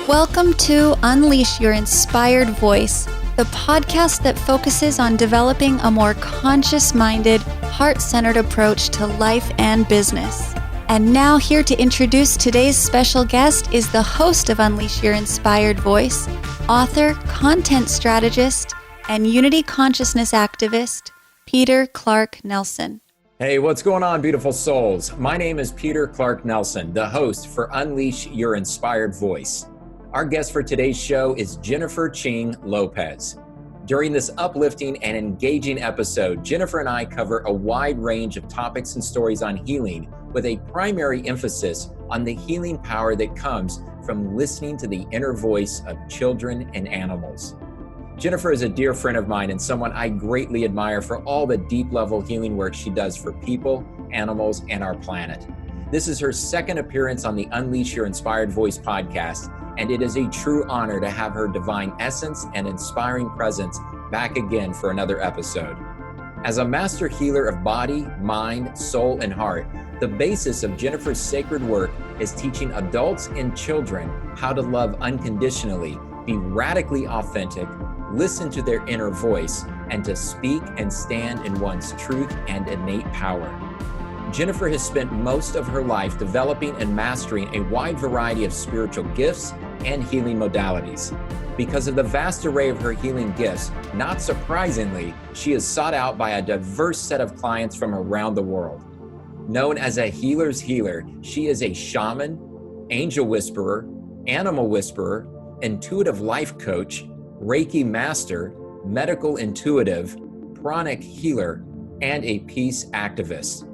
Welcome to Unleash Your Inspired Voice, the podcast that focuses on developing a more conscious-minded, heart-centered approach to life and business. And now here to introduce today's special guest is the host of Unleash Your Inspired Voice, author, content strategist, and Unity Consciousness activist, Peter Clark Nelson. Hey, what's going on, beautiful souls? My name is Peter Clark Nelson, the host for Unleash Your Inspired Voice. Our guest for today's show is Jennifer Ching Lopez. During this uplifting and engaging episode, Jennifer and I cover a wide range of topics and stories on healing, with a primary emphasis on the healing power that comes from listening to the inner voice of children and animals. Jennifer is a dear friend of mine and someone I greatly admire for all the deep-level healing work she does for people, animals, and our planet. This is her second appearance on the Unleash Your Inspired Voice podcast, and it is a true honor to have her divine essence and inspiring presence back again for another episode. As a master healer of body, mind, soul, and heart, the basis of Jennifer's sacred work is teaching adults and children how to love unconditionally, be radically authentic, listen to their inner voice, and to speak and stand in one's truth and innate power. Jennifer has spent most of her life developing and mastering a wide variety of spiritual gifts and healing modalities. Because of the vast array of her healing gifts, not surprisingly, she is sought out by a diverse set of clients from around the world. Known as a healer's healer, she is a shaman, angel whisperer, animal whisperer, intuitive life coach, Reiki master, medical intuitive, pranic healer, and a peace activist.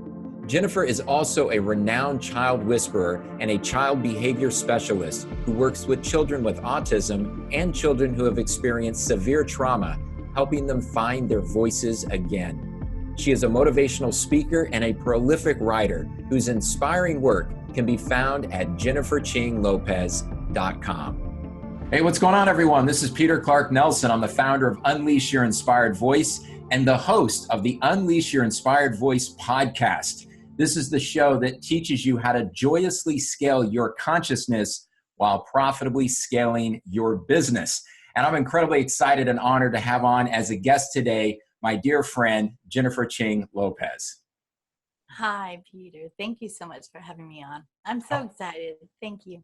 Jennifer is also a renowned child whisperer and a child behavior specialist who works with children with autism and children who have experienced severe trauma, helping them find their voices again. She is a motivational speaker and a prolific writer whose inspiring work can be found at jenniferchinglopez.com. Hey, what's going on, everyone? This is Peter Clark Nelson. I'm the founder of Unleash Your Inspired Voice and the host of the Unleash Your Inspired Voice podcast. This is the show that teaches you how to joyously scale your consciousness while profitably scaling your business. And I'm incredibly excited and honored to have on as a guest today my dear friend, Jennifer Ching Lopez. Hi, Peter. Thank you so much for having me on. I'm so excited. Thank you.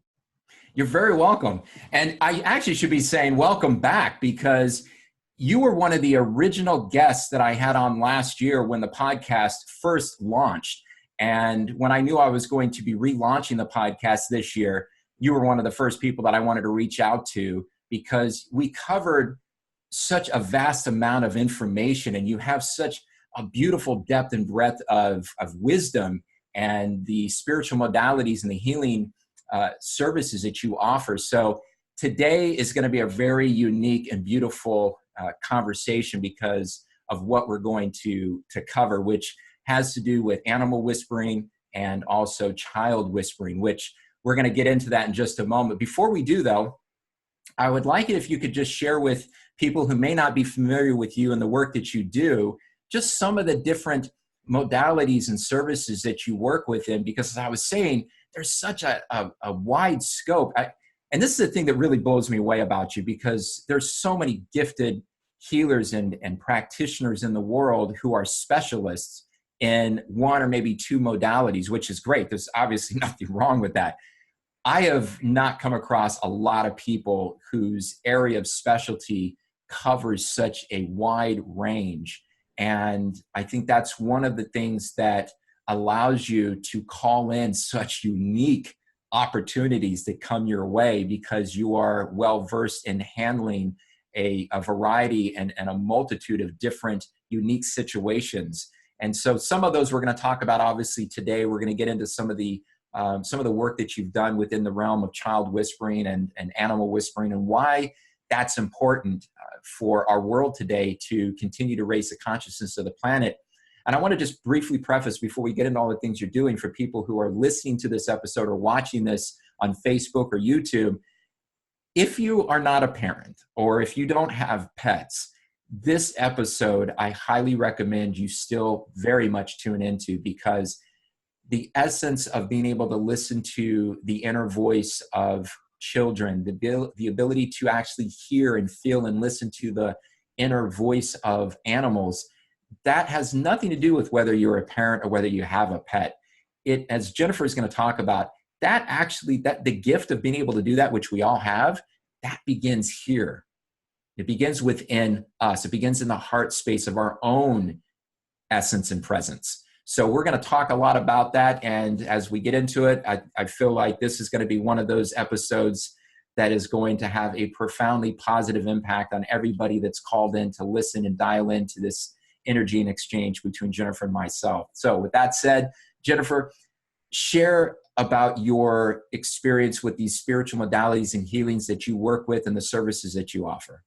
You're very welcome. And I actually should be saying welcome back, because you were one of the original guests that I had on last year when the podcast first launched. And when I knew I was going to be relaunching the podcast this year, you were one of the first people that I wanted to reach out to, because we covered such a vast amount of information and you have such a beautiful depth and breadth of wisdom and the spiritual modalities and the healing services that you offer. So today is going to be a very unique and beautiful conversation because of what we're going to cover, which has to do with animal whispering and also child whispering, which we're going to get into that in just a moment. Before we do, though, I would like it if you could just share with people who may not be familiar with you and the work that you do, just some of the different modalities and services that you work within, because as I was saying, there's such a wide scope. And this is the thing that really blows me away about you, because there's so many gifted healers and practitioners in the world who are specialists in one or maybe two modalities, which is great. There's obviously nothing wrong with that. I have not come across a lot of people whose area of specialty covers such a wide range. And I think that's one of the things that allows you to call in such unique opportunities that come your way, because you are well-versed in handling a variety and a multitude of different unique situations. And so some of those we're going to talk about, obviously, today. We're going to get into some of the work that you've done within the realm of child whispering and animal whispering, and why that's important for our world today to continue to raise the consciousness of the planet. And I want to just briefly preface, before we get into all the things you're doing, for people who are listening to this episode or watching this on Facebook or YouTube, if you are not a parent or if you don't have pets, this episode I highly recommend you still very much tune into, because the essence of being able to listen to the inner voice of children, the ability to actually hear and feel and listen to the inner voice of animals, that has nothing to do with whether you're a parent or whether you have a pet. It, as Jennifer is going to talk about, that actually, that the gift of being able to do that, which we all have, that begins here. It begins within us. It begins in the heart space of our own essence and presence. So we're going to talk a lot about that. And as we get into it, I feel like this is going to be one of those episodes that is going to have a profoundly positive impact on everybody that's called in to listen and dial into this energy and exchange between Jennifer and myself. So with that said, Jennifer, share about your experience with these spiritual modalities and healings that you work with and the services that you offer.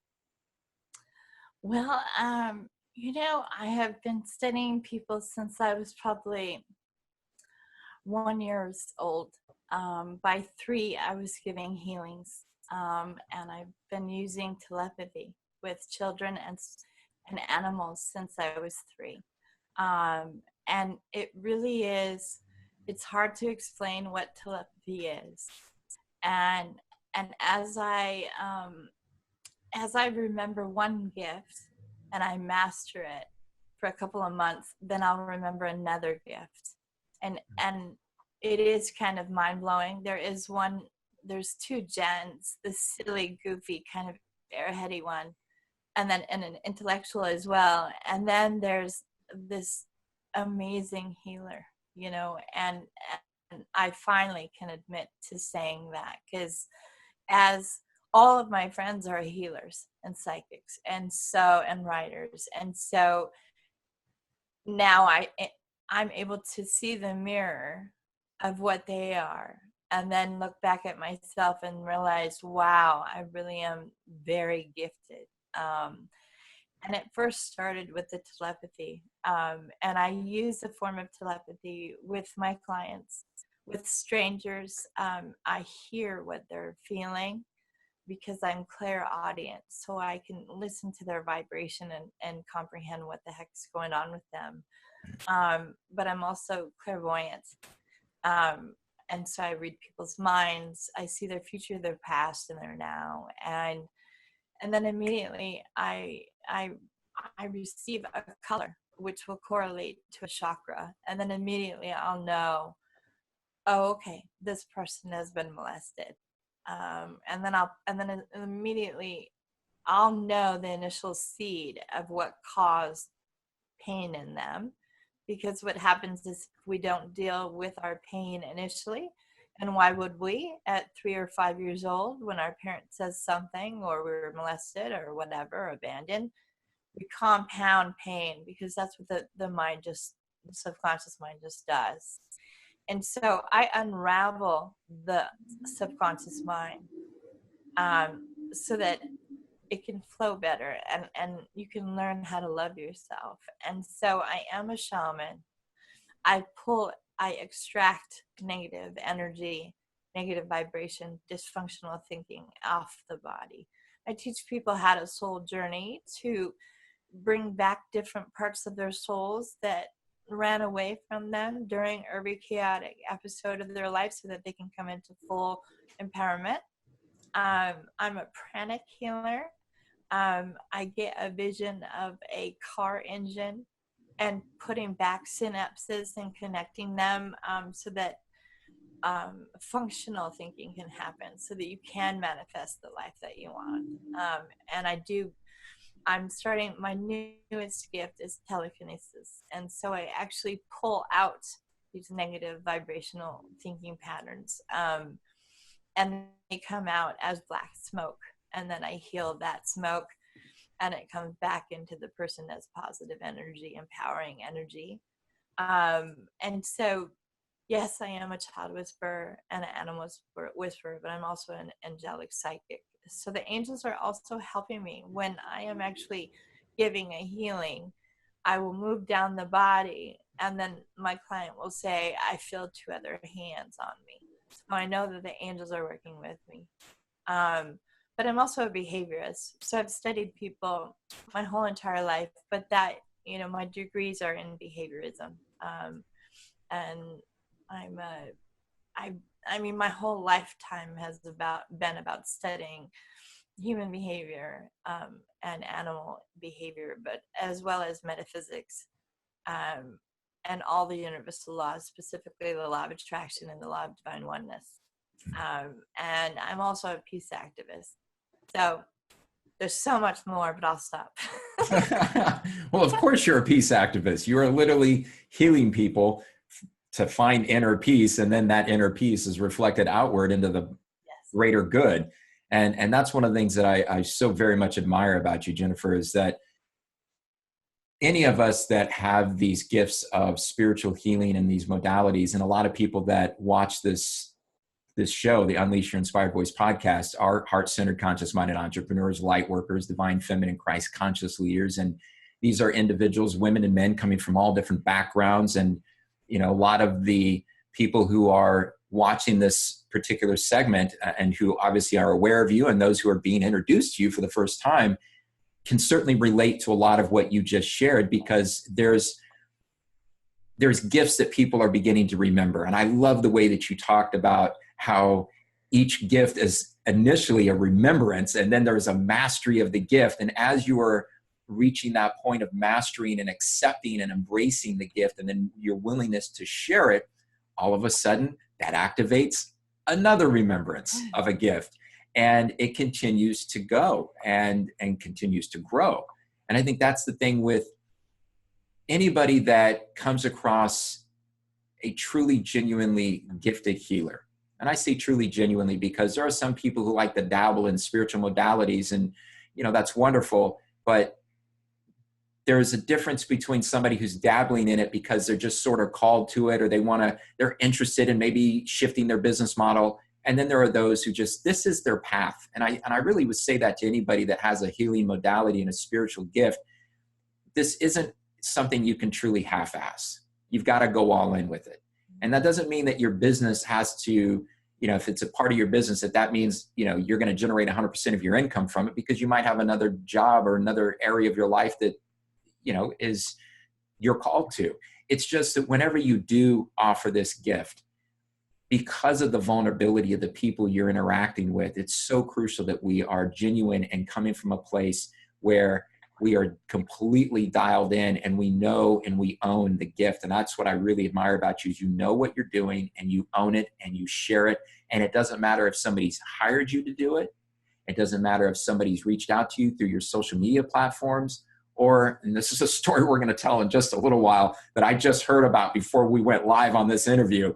Well, I have been studying people since I was probably 1 year old. By 3, I was giving healings, and I've been using telepathy with children and animals since I was 3. And it really is, it's hard to explain what telepathy is. And as I remember one gift and I master it for a couple of months, then I'll remember another gift. And it is kind of mind-blowing. There's 2 gens, the silly, goofy, kind of airheady one, and an intellectual as well. And then there's this amazing healer, and I finally can admit to saying that, because as all of my friends are healers and psychics and writers, and so now I'm able to see the mirror of what they are, and then look back at myself and realize, wow, I really am very gifted. And it first started with the telepathy, and I use a form of telepathy with my clients, with strangers. I hear what they're feeling because I'm clairaudient, so I can listen to their vibration and comprehend what the heck's going on with them. But I'm also clairvoyant, and so I read people's minds. I see their future, their past, and their now, and then immediately I receive a color which will correlate to a chakra, and then immediately I'll know, oh, okay, this person has been molested, and then immediately I'll know the initial seed of what caused pain in them, because what happens is if we don't deal with our pain initially, and why would we at 3 or 5 years old when our parent says something, or we were molested or whatever, abandoned, we compound pain, because that's what the subconscious mind just does. And so I unravel the subconscious mind, so that it can flow better, and you can learn how to love yourself. And so I am a shaman. I extract negative energy, negative vibration, dysfunctional thinking off the body. I teach people how to soul journey, to bring back different parts of their souls that ran away from them during every chaotic episode of their life, so that they can come into full empowerment. I'm a pranic healer. I get a vision of a car engine and putting back synapses and connecting them, so that functional thinking can happen, so that you can manifest the life that you want. And I'm starting, my newest gift is telekinesis. And so I actually pull out these negative vibrational thinking patterns, and they come out as black smoke. And then I heal that smoke, and it comes back into the person as positive energy, empowering energy. And so, yes, I am a child whisperer and an animal whisperer, but I'm also an angelic psychic. So the angels are also helping me when I am actually giving a healing. I will move down the body, and then my client will say, I feel 2 other hands on me. So I know that the angels are working with me. But I'm also a behaviorist. So I've studied people my whole entire life, but my degrees are in behaviorism. And I mean, my whole lifetime has been about studying human behavior and animal behavior, but as well as metaphysics and all the universal laws, specifically the law of attraction and the law of divine oneness. And I'm also a peace activist. So there's so much more, but I'll stop. Well, of course you're a peace activist. You are literally healing people to find inner peace, and then that inner peace is reflected outward into the greater good. And that's one of the things that I so very much admire about you, Jennifer, is that any of us that have these gifts of spiritual healing and these modalities, and a lot of people that watch this show, the Unleash Your Inspired Voice podcast, are heart-centered, conscious-minded entrepreneurs, light workers, divine feminine, Christ conscious leaders. And these are individuals, women and men, coming from all different backgrounds. And, you know, a lot of the people who are watching this particular segment and who obviously are aware of you, and those who are being introduced to you for the first time, can certainly relate to a lot of what you just shared, because there's gifts that people are beginning to remember. And I love the way that you talked about how each gift is initially a remembrance, and then there's a mastery of the gift. And as you are reaching that point of mastering and accepting and embracing the gift, and then your willingness to share it, all of a sudden that activates another remembrance of a gift. And it continues to go and continues to grow. And I think that's the thing with anybody that comes across a truly, genuinely gifted healer. And I say truly, genuinely, because there are some people who like to dabble in spiritual modalities, and, you know, that's wonderful. But there's a difference between somebody who's dabbling in it because they're just sort of called to it, or they're interested in maybe shifting their business model. And then there are those who just, this is their path. And I really would say that to anybody that has a healing modality and a spiritual gift. This isn't something you can truly half-ass. You've got to go all in with it. And that doesn't mean that your business has to, you know, if it's a part of your business, that means, you know, you're going to generate 100% of your income from it, because you might have another job or another area of your life that, you know, is you're called to. It's just that whenever you do offer this gift, because of the vulnerability of the people you're interacting with, it's so crucial that we are genuine and coming from a place where we are completely dialed in, and we know and we own the gift. And that's what I really admire about you, is you know what you're doing, and you own it, and you share it. And it doesn't matter if somebody's hired you to do it. It doesn't matter if somebody's reached out to you through your social media platforms, or, and this is a story we're going to tell in just a little while that I just heard about before we went live on this interview.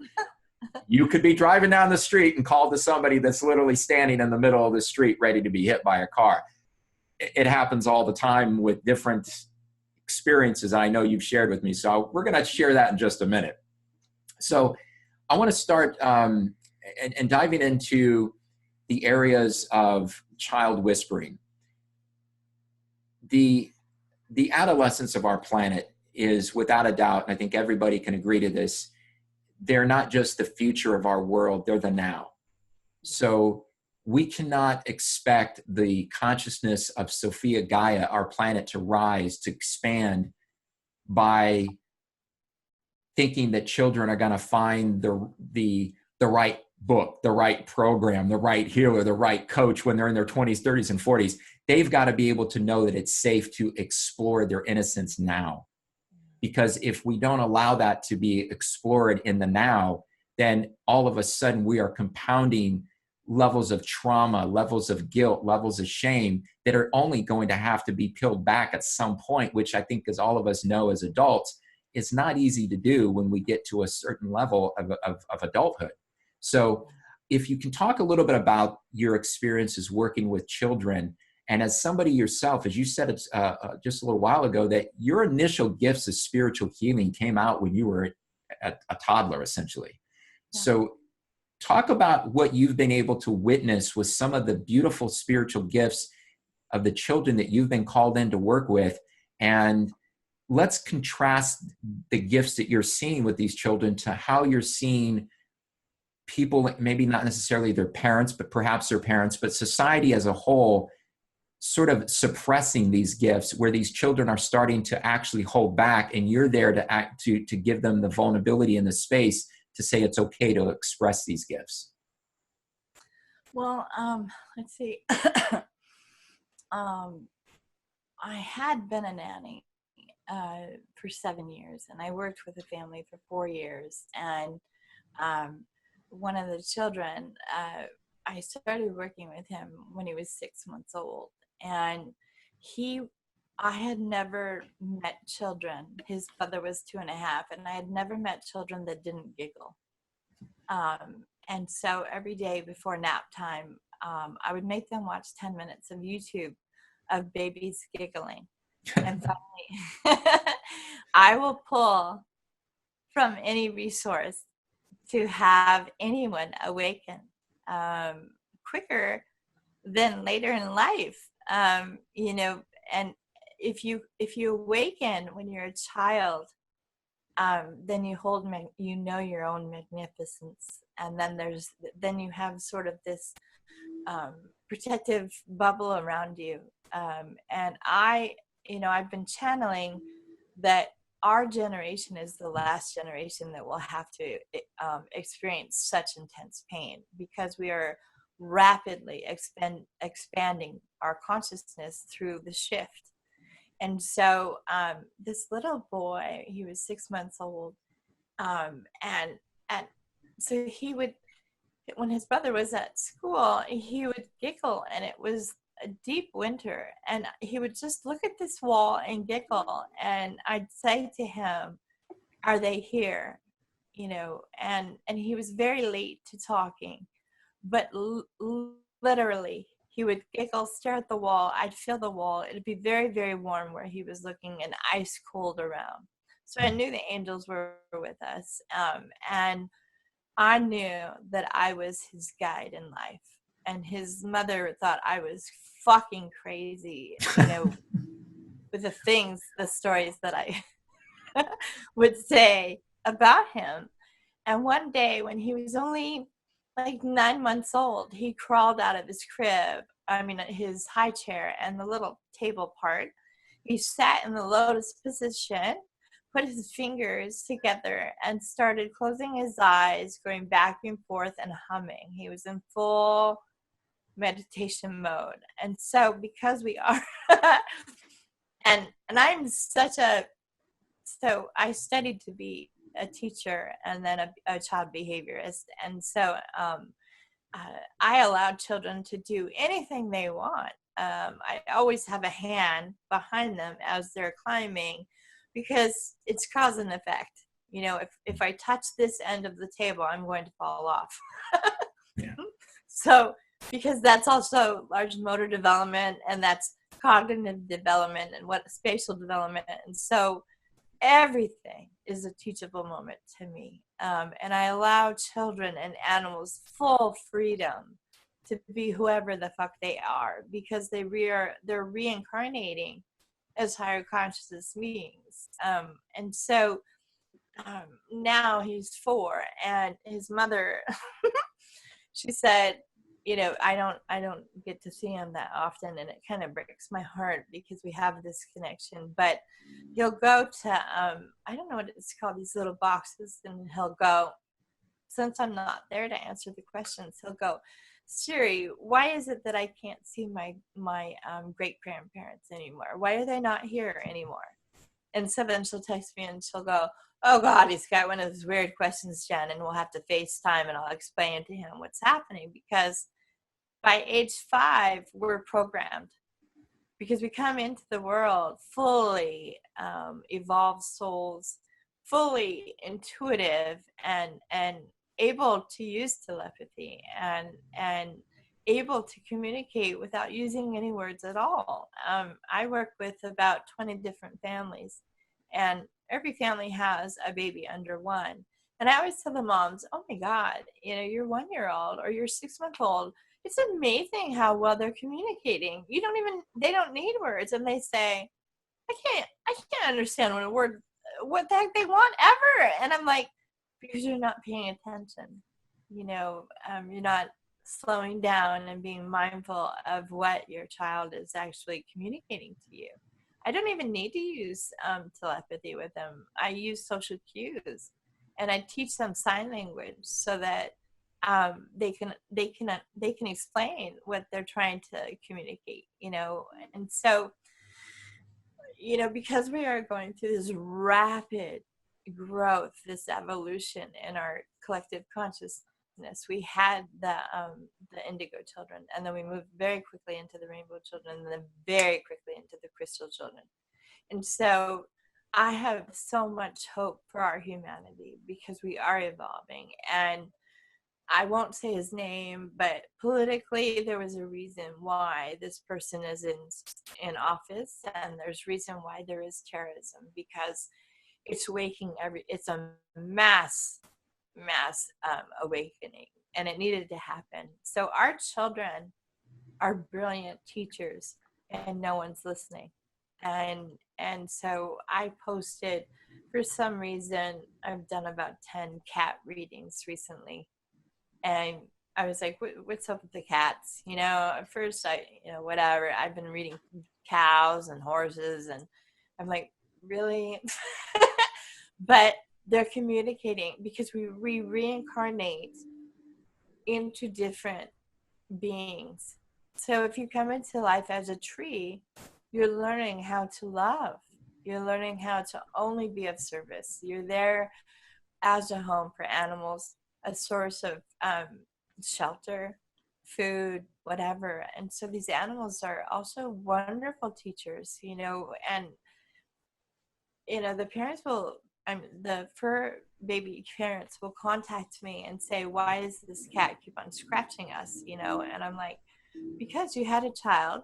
You could be driving down the street and call to somebody that's literally standing in the middle of the street ready to be hit by a car. It happens all the time with different experiences I know you've shared with me. So we're going to share that in just a minute. So I want to start and diving into the areas of child whispering. The adolescence of our planet is, without a doubt, and I think everybody can agree to this, they're not just the future of our world, they're the now. So we cannot expect the consciousness of Sophia Gaia, our planet, to rise, to expand by thinking that children are going to find the right book, the right program, the right healer, the right coach when they're in their 20s, 30s, and 40s. They've got to be able to know that it's safe to explore their innocence now. Because if we don't allow that to be explored in the now, then all of a sudden we are compounding levels of trauma, levels of guilt, levels of shame that are only going to have to be peeled back at some point, which I think, as all of us know as adults, is not easy to do when we get to a certain level of adulthood. So if you can talk a little bit about your experiences working with children, and as somebody yourself, as you said just a little while ago, that your initial gifts of spiritual healing came out when you were a toddler, essentially. Yeah. So talk about what you've been able to witness with some of the beautiful spiritual gifts of the children that you've been called in to work with. And let's contrast the gifts that you're seeing with these children to how you're seeing people, maybe not necessarily their parents, but perhaps their parents, but society as a whole, sort of suppressing these gifts, where these children are starting to actually hold back, and you're there to give them the vulnerability and the space to say it's okay to express these gifts? Well, let's see. I had been a nanny for 7 years, and I worked with a family for 4 years. And one of the children, I started working with him when he was 6 months old, and I had never met children. His brother was 2.5, and I had never met children that didn't giggle. And so every day before nap time, I would make them watch 10 minutes of YouTube of babies giggling. And finally, I will pull from any resource to have anyone awaken quicker than later in life. And if you awaken when you're a child, then you know your own magnificence, and then you have sort of this protective bubble around you. And I've been channeling that our generation is the last generation that will have to experience such intense pain, because we are rapidly expanding our consciousness through the shift. And so this little boy, he was 6 months old, and so he would, when his brother was at school, he would giggle, and it was a deep winter, and he would just look at this wall and giggle, and I'd say to him, "Are they here?" And he was very late to talking, but literally he would giggle, stare at the wall. I'd feel the wall. It'd be very, very warm where he was looking, and ice cold around. So I knew the angels were with us, and I knew that I was his guide in life. And his mother thought I was fucking crazy, with the stories that I would say about him. And one day when he was only like 9 months old, he crawled out of his crib, his high chair and the little table part. He sat in the lotus position, put his fingers together, and started closing his eyes, going back and forth and humming. He was in full meditation mode. And so because we are and I'm so I studied to be a teacher and then a child behaviorist. And so I allowed children to do anything they want. I always have a hand behind them as they're climbing, because it's cause and effect. If I touch this end of the table, I'm going to fall off. Yeah. So, because that's also large motor development, and that's cognitive development, and what spatial development. And so everything is a teachable moment to me. And I allow children and animals full freedom to be whoever the fuck they are, because they're reincarnating as higher consciousness beings. And so now he's 4, and his mother, she said, I don't get to see him that often, and it kind of breaks my heart because we have this connection. But he'll go to, I don't know what it's called, these little boxes, and he'll go, since I'm not there to answer the questions, he'll go, "Siri, why is it that I can't see my great-grandparents anymore? Why are they not here anymore?" And so then she'll text me and she'll go, "Oh God, he's got one of those weird questions, Jen, and we'll have to FaceTime and I'll explain to him what's happening." Because by age 5, we're programmed, because we come into the world fully evolved souls, fully intuitive, and able to use telepathy, and able to communicate without using any words at all. I work with about 20 different families, and every family has a baby under 1. And I always tell the moms, "Oh my God, your 1-year-old or your 6-month-old, it's amazing how well they're communicating. They don't need words." And they say, I can't understand what the heck they want ever. And I'm like, because you're not paying attention. You're not slowing down and being mindful of what your child is actually communicating to you. I don't even need to use telepathy with them. I use social cues. and I teach them sign language so that they can explain what they're trying to communicate, and so, because we are going through this rapid growth, this evolution in our collective consciousness. We had the indigo children, and then we moved very quickly into the rainbow children, and then very quickly into the crystal children. And so I have so much hope for our humanity because we are evolving. And I won't say his name, but politically there was a reason why this person is in office, and there's reason why there is terrorism, because it's it's a mass awakening, and it needed to happen. So our children are brilliant teachers, and no one's listening. And so I posted, for some reason, I've done about 10 cat readings recently, and I was like, what's up with the cats? At first whatever, I've been reading cows and horses, and I'm like, really? But they're communicating because we reincarnate into different beings. So if you come into life as a tree, you're learning how to love. You're learning how to only be of service. You're there as a home for animals, a source of shelter, food, whatever. And so these animals are also wonderful teachers, and the parents will, the fur baby parents will contact me and say, why does this cat keep on scratching us? And I'm like, because you had a child,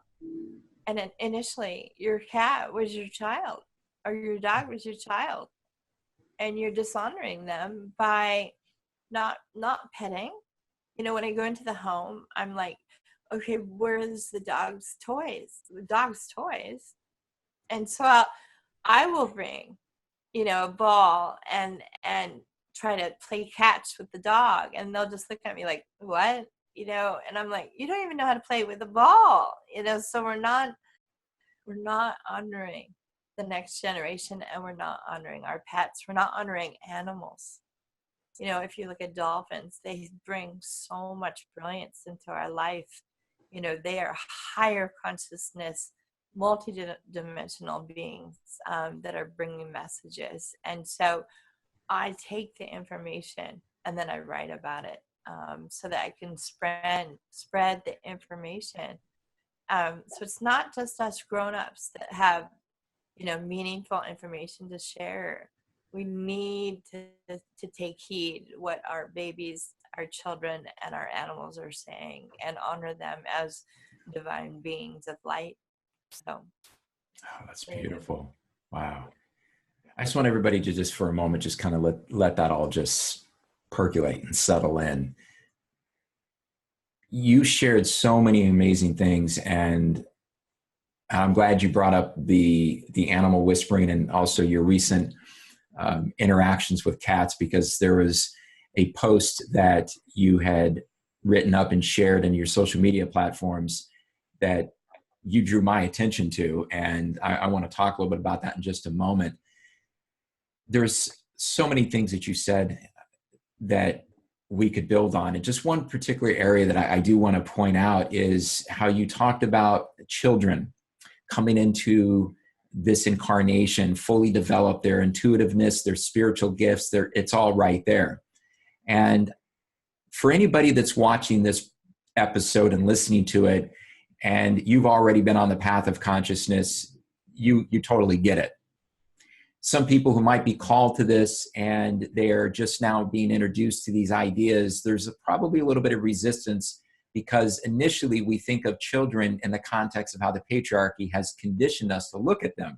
and then initially your cat was your child, or your dog was your child, and you're dishonoring them by not petting. When I go into the home, I'm like, okay, where's the dog's toys? And so I will bring a ball and try to play catch with the dog, and they'll just look at me like, what? And I'm like, you don't even know how to play with a ball, so we're not honoring the next generation, and we're not honoring our pets. We're not honoring animals. If you look at dolphins, they bring so much brilliance into our life. They are higher consciousness, multi-dimensional beings that are bringing messages. And so I take the information and then I write about it so that I can spread the information. So it's not just us grown-ups that have, meaningful information to share. We need to take heed what our babies, our children, and our animals are saying, and honor them as divine beings of light. So, that's beautiful. Wow. I just want everybody to just for a moment, just kind of let that all just percolate and settle in. You shared so many amazing things, and I'm glad you brought up the animal whispering and also your recent interactions with cats, because there was a post that you had written up and shared in your social media platforms that you drew my attention to. And I want to talk a little bit about that in just a moment. There's so many things that you said that we could build on. And just one particular area that I do want to point out is how you talked about children coming into this incarnation, fully develop their intuitiveness, their spiritual gifts, it's all right there. And for anybody that's watching this episode and listening to it, and you've already been on the path of consciousness, you totally get it. Some people who might be called to this and they're just now being introduced to these ideas, there's probably a little bit of resistance, because initially we think of children in the context of how the patriarchy has conditioned us to look at them,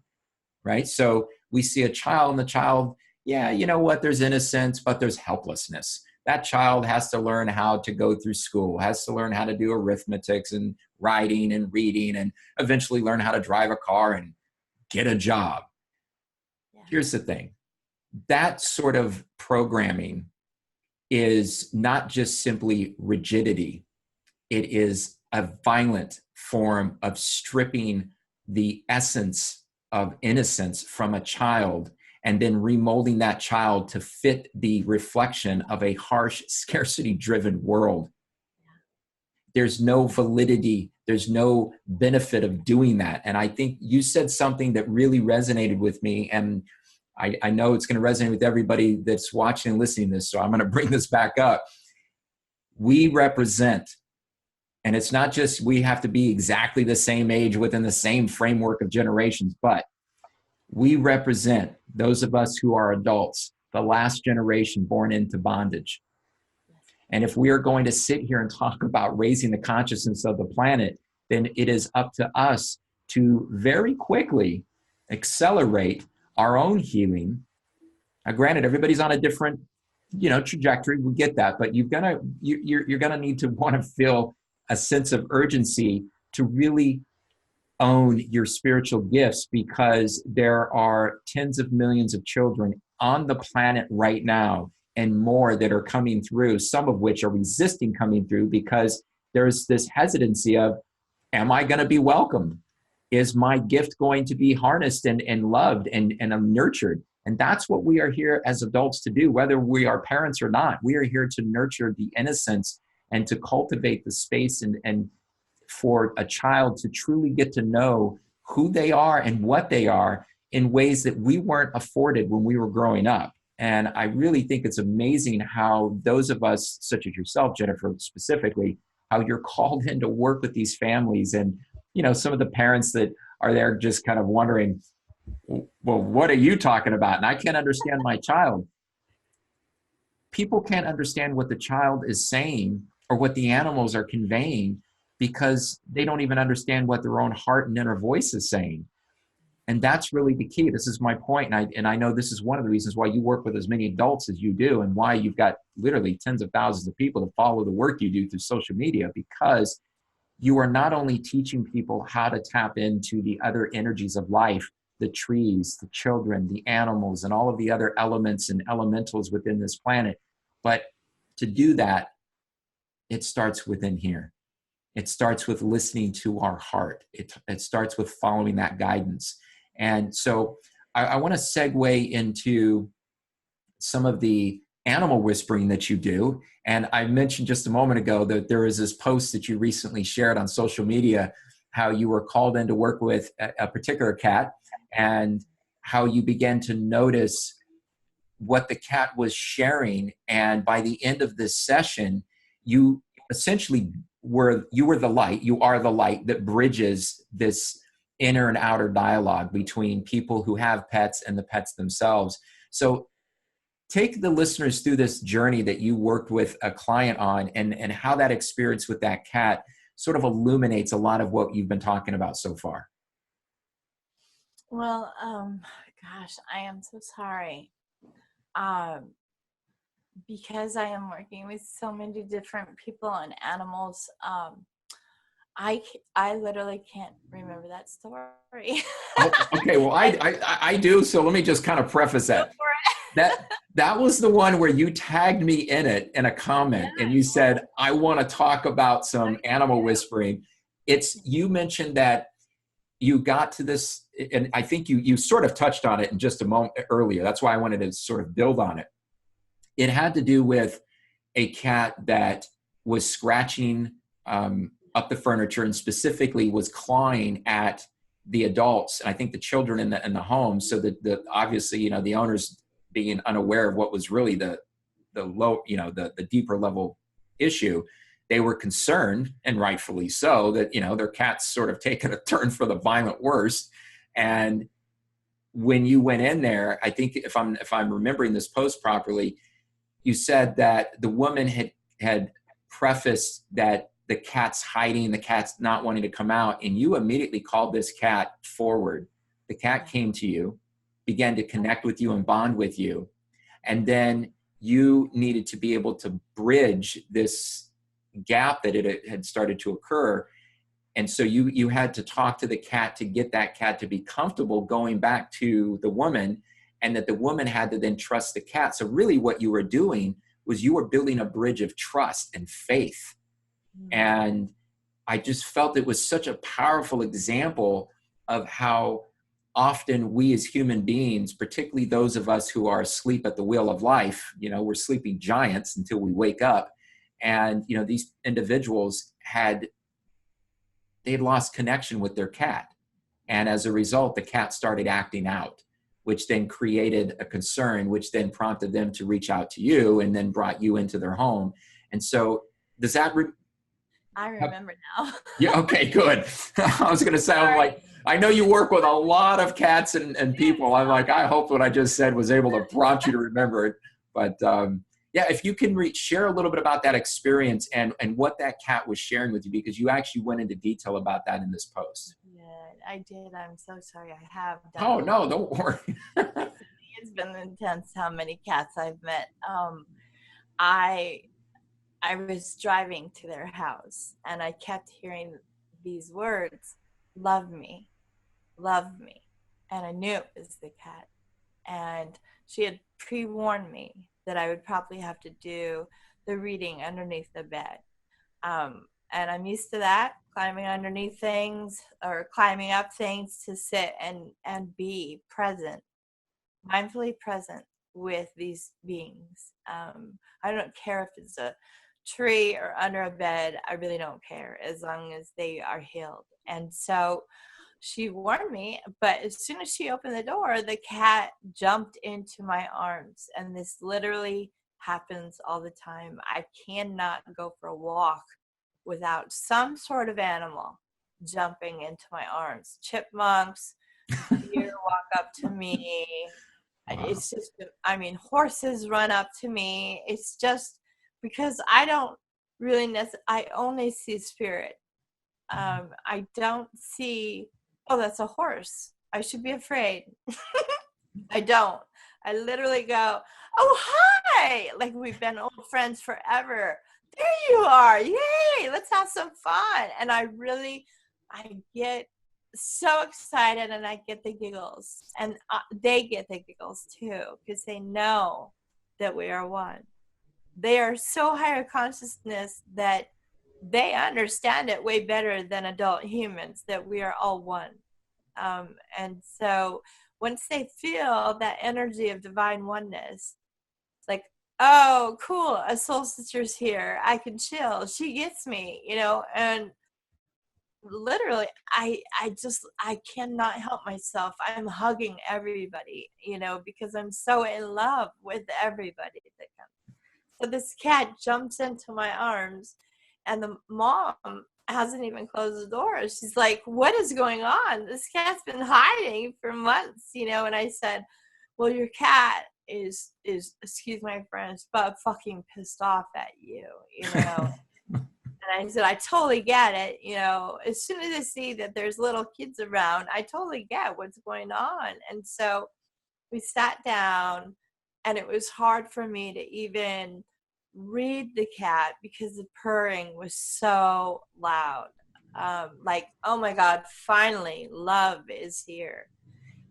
right? So we see a child, and the child, yeah, you know what, there's innocence, but there's helplessness. That child has to learn how to go through school, has to learn how to do arithmetics and writing and reading, and eventually learn how to drive a car and get a job. Yeah. Here's the thing. That sort of programming is not just simply rigidity. It is a violent form of stripping the essence of innocence from a child and then remolding that child to fit the reflection of a harsh, scarcity-driven world. There's no validity, there's no benefit of doing that. And I think you said something that really resonated with me, and I know it's going to resonate with everybody that's watching and listening to this, so I'm going to bring this back up. We represent, and it's not just we have to be exactly the same age within the same framework of generations, but we represent, those of us who are adults, the last generation born into bondage. And if we are going to sit here and talk about raising the consciousness of the planet, then it is up to us to very quickly accelerate our own healing. Now, granted, everybody's on a different, trajectory. We get that, but you're gonna need to want to feel a sense of urgency to really own your spiritual gifts, because there are tens of millions of children on the planet right now and more that are coming through, some of which are resisting coming through because there's this hesitancy of, am I going to be welcomed? Is my gift going to be harnessed and loved and nurtured? And that's what we are here as adults to do, whether we are parents or not. We are here to nurture the innocence and to cultivate the space and for a child to truly get to know who they are and what they are in ways that we weren't afforded when we were growing up. And I really think it's amazing how those of us, such as yourself, Jennifer, specifically, how you're called in to work with these families. And, some of the parents that are there just kind of wondering, well, what are you talking about? And I can't understand my child. People can't understand what the child is saying or what the animals are conveying because they don't even understand what their own heart and inner voice is saying. And that's really the key. This is my point. And I know this is one of the reasons why you work with as many adults as you do, and why you've got literally tens of thousands of people to follow the work you do through social media, because you are not only teaching people how to tap into the other energies of life, the trees, the children, the animals, and all of the other elements and elementals within this planet, but to do that, it starts within here. It starts with listening to our heart. It starts with following that guidance. And so I want to segue into some of the animal whispering that you do. And I mentioned just a moment ago that there was this post that you recently shared on social media, how you were called in to work with a particular cat and how you began to notice what the cat was sharing. And by the end of this session, you essentially you are the light that bridges this inner and outer dialogue between people who have pets and the pets themselves. So take the listeners through this journey that you worked with a client on, and how that experience with that cat sort of illuminates a lot of what you've been talking about so far. Well, gosh, I am so sorry. Because I am working with so many different people and animals, I literally can't remember that story. Okay, well, I do. So let me just kind of preface that. That was the one where you tagged me in it in a comment, and you said, I want to talk about some animal whispering. You mentioned that you got to this, and I think you sort of touched on it in just a moment earlier. That's why I wanted to sort of build on it. It had to do with a cat that was scratching up the furniture, and specifically was clawing at the adults, and I think the children in the home. So that obviously, the owners being unaware of what was really the low, the deeper level issue, they were concerned, and rightfully so, that their cat's sort of taken a turn for the violent worst. And when you went in there, I think if I'm remembering this post properly, you said that the woman had prefaced that the cat's hiding, the cat's not wanting to come out, and you immediately called this cat forward. The cat came to you, began to connect with you and bond with you, and then you needed to be able to bridge this gap that it had started to occur. And so you had to talk to the cat to get that cat to be comfortable going back to the woman, and that the woman had to then trust the cat. So really what you were doing was you were building a bridge of trust and faith. And I just felt it was such a powerful example of how often we as human beings, particularly those of us who are asleep at the wheel of life, we're sleeping giants until we wake up. And, these individuals they'd lost connection with their cat. And as a result, the cat started acting out, which then created a concern, which then prompted them to reach out to you and then brought you into their home. And so does that I remember now. Yeah. Okay, good. I was going to say, I'm like, I know you work with a lot of cats and people. I'm like, I hope what I just said was able to prompt you to remember it. But yeah, if you can share a little bit about that experience and what that cat was sharing with you, because you actually went into detail about that in this post. Yeah, I did. I'm so sorry. I have done. Oh, no, don't worry. It's been intense how many cats I've met. I was driving to their house and I kept hearing these words, love me, love me. And I knew it was the cat. And she had pre-warned me that I would probably have to do the reading underneath the bed. And I'm used to that, climbing underneath things or climbing up things to sit and be present, mindfully present with these beings. I don't care if it's a tree or under a bed. I really don't care as long as they are healed. And so she warned me, but as soon as she opened the door, the cat jumped into my arms. And this literally happens all the time. I cannot go for a walk without some sort of animal jumping into my arms. Chipmunks, deer walk up to me. Wow. It's just, horses run up to me. It's just because I don't really I only see spirit. I don't see, oh, that's a horse, I should be afraid. I don't. I literally go, oh, hi, like we've been old friends forever. There you are. Yay, let's have some fun. And I get so excited and I get the giggles. And they get the giggles too because they know that we are one. They are so higher consciousness that they understand it way better than adult humans, that we are all one. And so once they feel that energy of divine oneness, like, oh, cool, a soul sister's here, I can chill, she gets me, and literally I cannot help myself. I'm hugging everybody, because I'm so in love with everybody that comes. So this cat jumps into my arms and the mom hasn't even closed the door. She's like, what is going on? This cat's been hiding for months, and I said, well, your cat is excuse my French, but fucking pissed off at you, And I said, I totally get it. As soon as I see that there's little kids around, I totally get what's going on. And so we sat down and it was hard for me to even read the cat because the purring was so loud. Like, oh my God, finally love is here.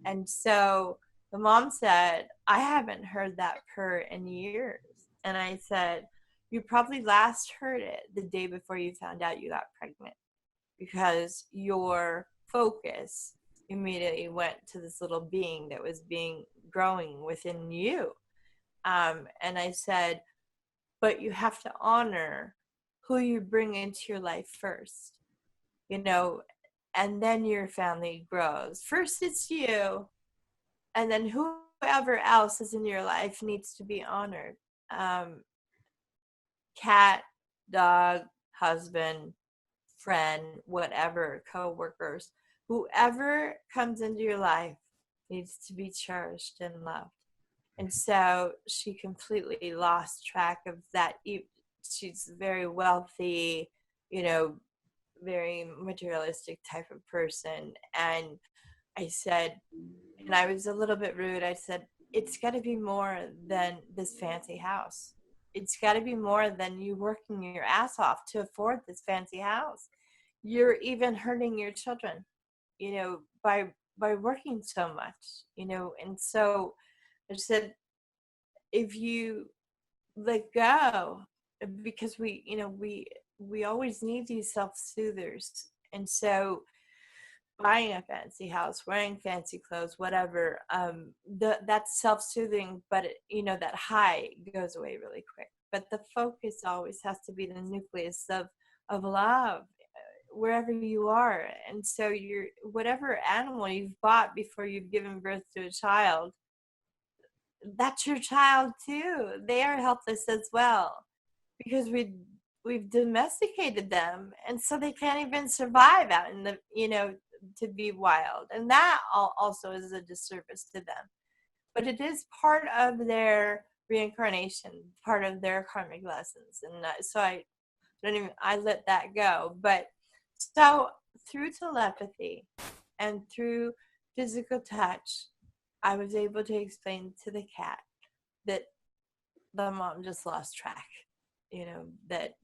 And so the mom said, I haven't heard that purr in years. And I said, you probably last heard it the day before you found out you got pregnant, because your focus immediately went to this little being that was growing within you. And I said, but you have to honor who you bring into your life first, and then your family grows. First it's you, and then whoever else is in your life needs to be honored. Cat, dog, husband, friend, whatever, co-workers, whoever comes into your life needs to be cherished and loved. And so she completely lost track of that. She's very wealthy, very materialistic type of person. And I said, and I was a little bit rude, I said, it's got to be more than this fancy house. It's got to be more than you working your ass off to afford this fancy house. You're even hurting your children, by working so much, and so I said, if you let go, because we always need these self-soothers. And so buying a fancy house, wearing fancy clothes, whatever, that's self-soothing, but that high goes away really quick. But the focus always has to be the nucleus of love, wherever you are. And so whatever animal you've bought before you've given birth to a child, that's your child too. They are helpless as well, because we've domesticated them, and so they can't even survive out in the to be wild, and that also is a disservice to them. But it is part of their reincarnation, part of their karmic lessons, and so I let that go. But so through telepathy and through physical touch, I was able to explain to the cat that the mom just lost track, that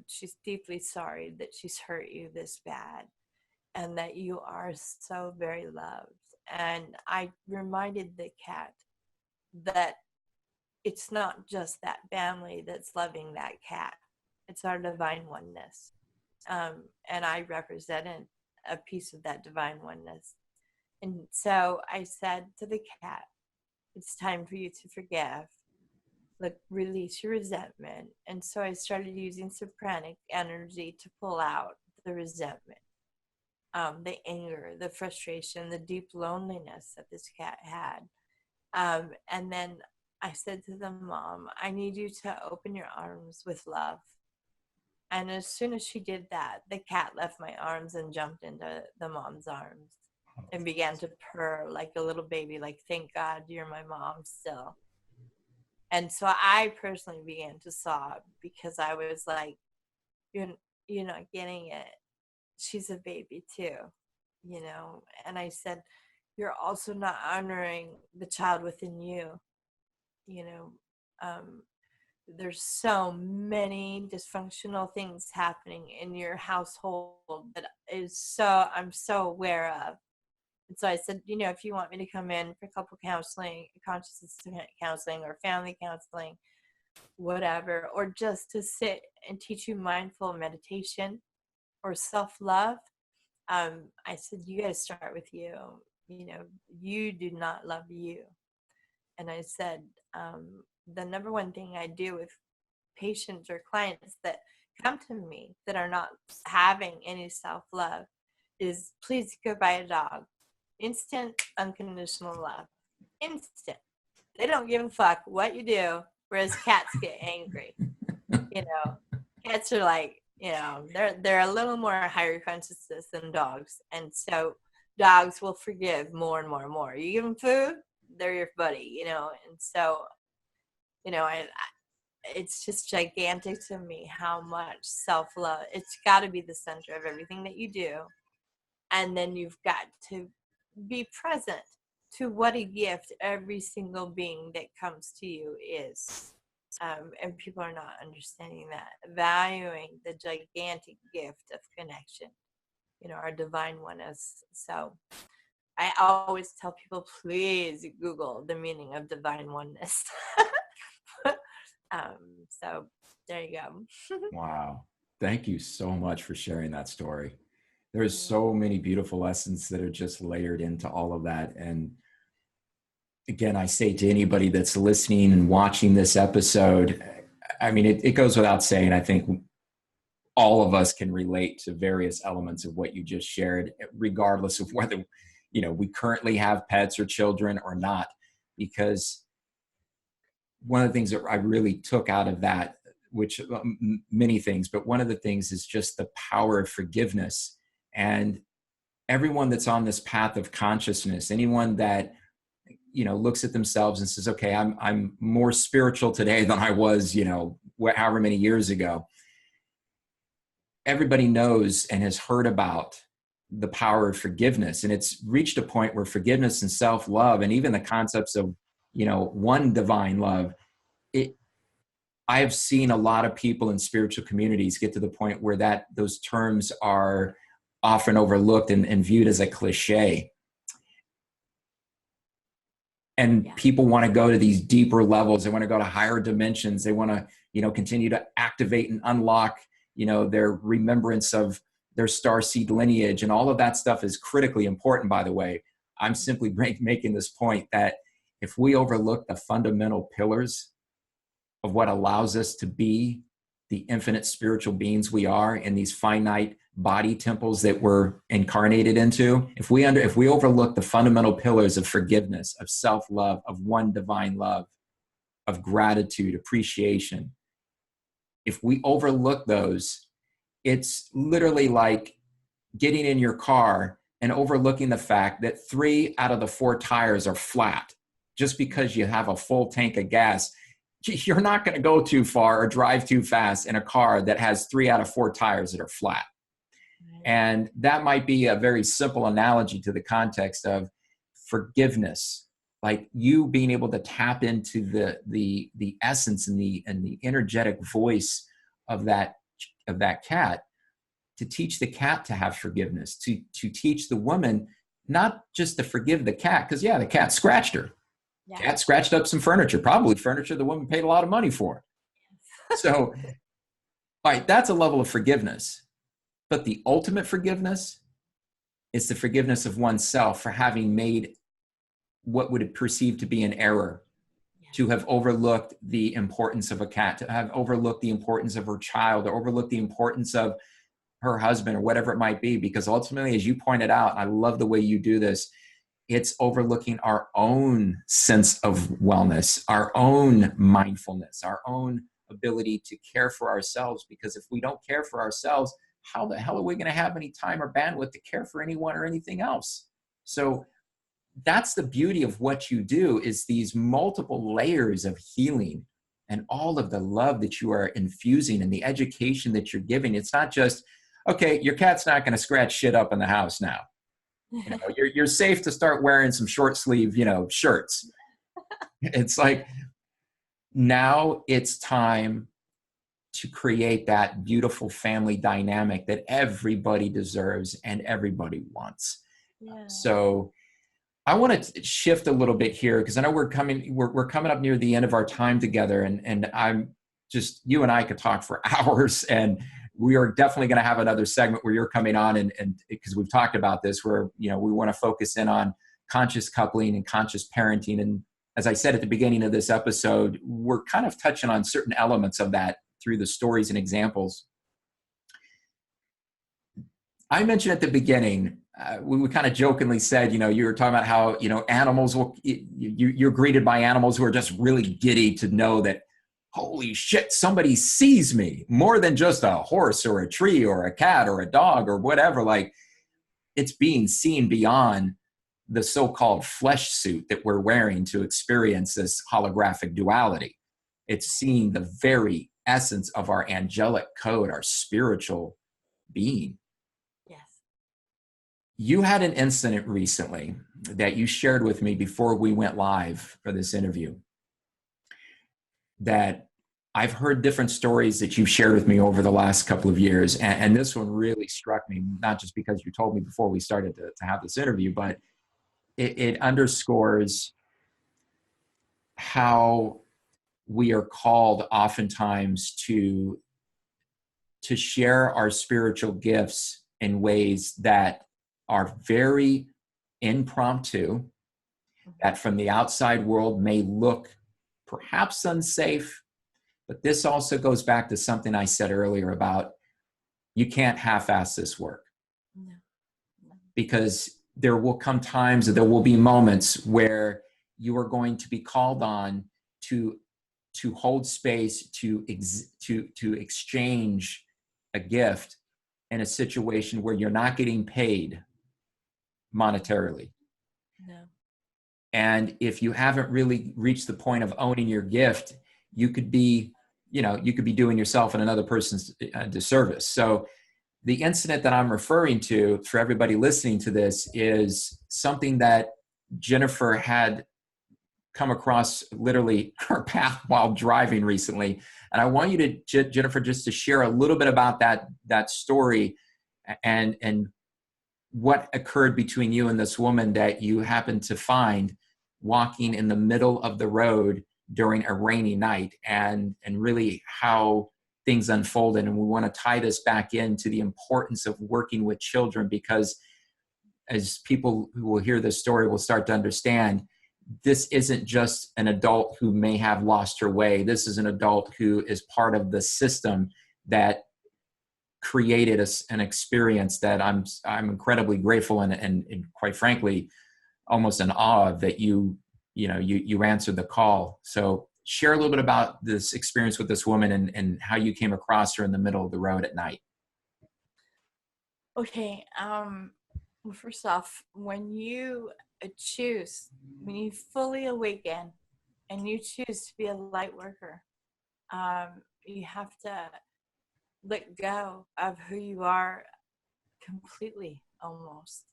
she's deeply sorry that she's hurt you this bad, and that you are so very loved. And I reminded the cat that it's not just that family that's loving that cat, it's our divine oneness. And I represented a piece of that divine oneness. And so I said to the cat, it's time for you to forgive. Like, release your resentment. And so I started using sopranic energy to pull out the resentment, the anger, the frustration, the deep loneliness that this cat had. And then I said to the mom, I need you to open your arms with love. And as soon as she did that, the cat left my arms and jumped into the mom's arms and began to purr like a little baby, like, thank God you're my mom still. And so I personally began to sob, because I was like, you're not getting it. She's a baby too, And I said, you're also not honoring the child within you. There's so many dysfunctional things happening in your household that I'm so aware of. And so I said, if you want me to come in for couple counseling, consciousness counseling, or family counseling, whatever, or just to sit and teach you mindful meditation or self-love, I said, you got to start with you. You do not love you. And I said, the number one thing I do with patients or clients that come to me that are not having any self-love is, please go buy a dog. Instant unconditional love. Instant. They don't give a fuck what you do, whereas cats get angry. Cats are like, they're a little more higher consciousness than dogs, and so dogs will forgive more and more and more. You give them food, they're your buddy, and so, it's just gigantic to me how much self-love, it's got to be the center of everything that you do. And then you've got to be present to what a gift every single being that comes to you is. And people are not understanding that, valuing the gigantic gift of connection, our divine oneness. So I always tell people, please Google the meaning of divine oneness. So there you go. Wow. Thank you so much for sharing that story. There's so many beautiful lessons that are just layered into all of that. And again, I say to anybody that's listening and watching this episode, I mean, it goes without saying, I think all of us can relate to various elements of what you just shared, regardless of whether, we currently have pets or children or not. Because one of the things that I really took out of that, which many things, but one of the things is just the power of forgiveness. And everyone that's on this path of consciousness, anyone that, looks at themselves and says, okay, I'm more spiritual today than I was, however many years ago. Everybody knows and has heard about the power of forgiveness. And it's reached a point where forgiveness and self-love, and even the concepts of, one divine love, I have seen a lot of people in spiritual communities get to the point where those terms are often overlooked and viewed as a cliche. And people want to go to these deeper levels. They want to go to higher dimensions. They want to, continue to activate and unlock, their remembrance of, their starseed lineage, and all of that stuff is critically important, by the way. I'm simply making this point that if we overlook the fundamental pillars of what allows us to be the infinite spiritual beings we are in these finite body temples that we're incarnated into, if we overlook the fundamental pillars of forgiveness, of self-love, of one divine love, of gratitude, appreciation, if we overlook those, it's literally like getting in your car and overlooking the fact that 3 out of the 4 tires are flat. Just because you have a full tank of gas, you're not going to go too far or drive too fast in a car that has 3 out of 4 tires that are flat. And that might be a very simple analogy to the context of forgiveness, like you being able to tap into the essence and the energetic voice of that cat, to teach the cat to have forgiveness, to teach the woman not just to forgive the cat, because the cat scratched her. Yeah. Cat scratched up some furniture, probably furniture the woman paid a lot of money for. So, all right, that's a level of forgiveness. But the ultimate forgiveness is the forgiveness of oneself for having made what would have perceived to be an error, to have overlooked the importance of a cat, to have overlooked the importance of her child, or overlooked the importance of her husband, or whatever it might be. Because ultimately, as you pointed out, I love the way you do this, it's overlooking our own sense of wellness, our own mindfulness, our own ability to care for ourselves. Because if we don't care for ourselves, how the hell are we going to have any time or bandwidth to care for anyone or anything else? So that's the beauty of what you do, is these multiple layers of healing and all of the love that you are infusing and the education that you're giving. It's not just, okay, your cat's not going to scratch shit up in the house now. You're safe to start wearing some short sleeve, shirts. It's like, now it's time to create that beautiful family dynamic that everybody deserves and everybody wants. Yeah. So I want to shift a little bit here, because I know we're coming up near the end of our time together, and I'm just, you and I could talk for hours, and we are definitely going to have another segment where you're coming on, and because we've talked about this, where we want to focus in on conscious coupling and conscious parenting. And as I said at the beginning of this episode, we're kind of touching on certain elements of that through the stories and examples. I mentioned at the beginning, we kind of jokingly said, you were talking about how, animals you're greeted by animals who are just really giddy to know that, holy shit, somebody sees me, more than just a horse or a tree or a cat or a dog or whatever. Like, it's being seen beyond the so-called flesh suit that we're wearing to experience this holographic duality. It's seeing the very essence of our angelic code, our spiritual being. Yes. You had an incident recently that you shared with me before we went live for this interview, that I've heard different stories that you've shared with me over the last couple of years. And this one really struck me, not just because you told me before we started to have this interview, but it underscores how we are called oftentimes to share our spiritual gifts in ways that are very impromptu, that from the outside world may look perhaps unsafe. But this also goes back to something I said earlier about, you can't half-ass this work. No. Because there will come times, there will be moments where you are going to be called on to hold space, to exchange a gift in a situation where you're not getting paid monetarily. No. And if you haven't really reached the point of owning your gift, you could be doing yourself and another person's disservice. So the incident that I'm referring to, for everybody listening to this, is something that Jennifer had come across literally her path while driving recently. And I want you to, Jennifer, just to share a little bit about that story and what occurred between you and this woman that you happened to find walking in the middle of the road during a rainy night, and really how things unfolded. And we want to tie this back into the importance of working with children, because as people who will hear this story will start to understand, this isn't just an adult who may have lost her way. This is an adult who is part of the system that created an experience that I'm incredibly grateful and quite frankly, almost in awe of, that you answered the call. So share a little bit about this experience with this woman and how you came across her in the middle of the road at night. Okay. Well, first off, when you fully awaken and you choose to be a light worker, you have to let go of who you are completely, almost.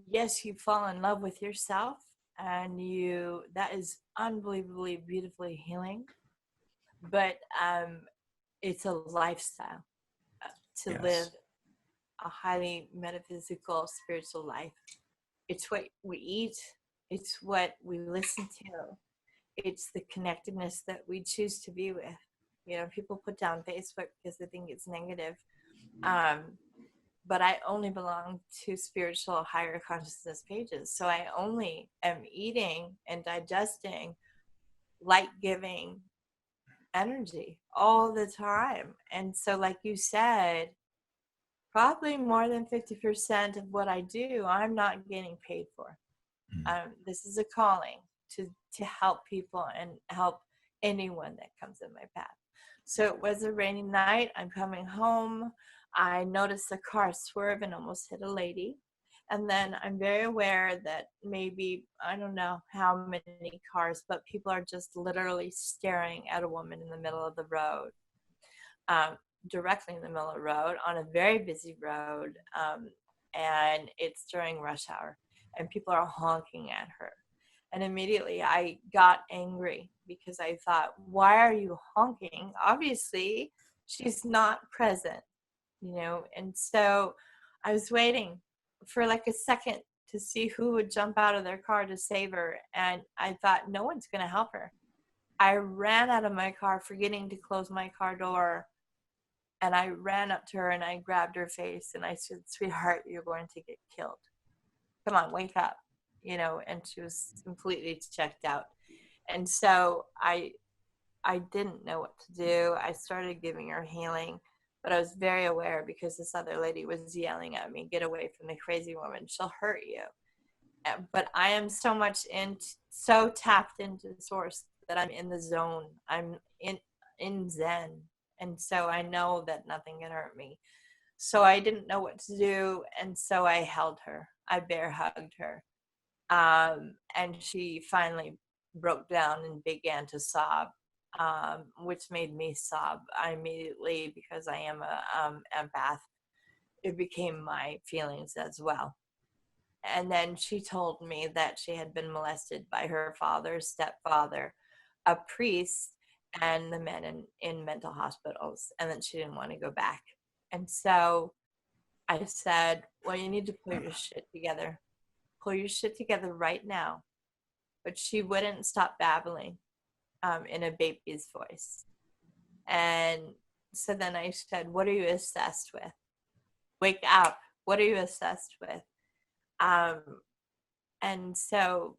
Yes, you fall in love with yourself, and that is unbelievably beautifully healing, but it's a lifestyle to live a highly metaphysical, spiritual life. It's what we eat, it's what we listen to, it's the connectedness that we choose to be with. People put down Facebook because they think it's negative. But I only belong to spiritual higher consciousness pages. So I only am eating and digesting light-giving energy all the time. And so, like you said, probably more than 50% of what I do, I'm not getting paid for. This is a calling to help people and help anyone that comes in my path. So it was a rainy night. I'm coming home. I noticed a car swerve and almost hit a lady. And then I'm very aware that maybe, I don't know how many cars, but people are just literally staring at a woman in the middle of the road, directly in the middle of the road on a very busy road. And it's during rush hour and people are honking at her. And immediately I got angry because I thought, why are you honking? Obviously, she's not present, And so I was waiting for like a second to see who would jump out of their car to save her. And I thought, no one's going to help her. I ran out of my car, forgetting to close my car door. And I ran up to her and I grabbed her face and I said, sweetheart, you're going to get killed. Come on, wake up. And she was completely checked out. And so I didn't know what to do. I started giving her healing, but I was very aware because this other lady was yelling at me, get away from the crazy woman. She'll hurt you. But I am so tapped into the source that I'm in the zone. I'm in Zen. And so I know that nothing can hurt me. So I didn't know what to do. And so I held her. I bear hugged her. And she finally broke down and began to sob, which made me sob. I immediately, because I am a empath, it became my feelings as well. And then she told me that she had been molested by her father, stepfather, a priest, and the men in mental hospitals, and that she didn't want to go back. And so I said, well, you need to pull your shit together. Pull your shit together right now. But she wouldn't stop babbling in a baby's voice. And so then I said, what are you obsessed with? Wake up. What are you obsessed with? And so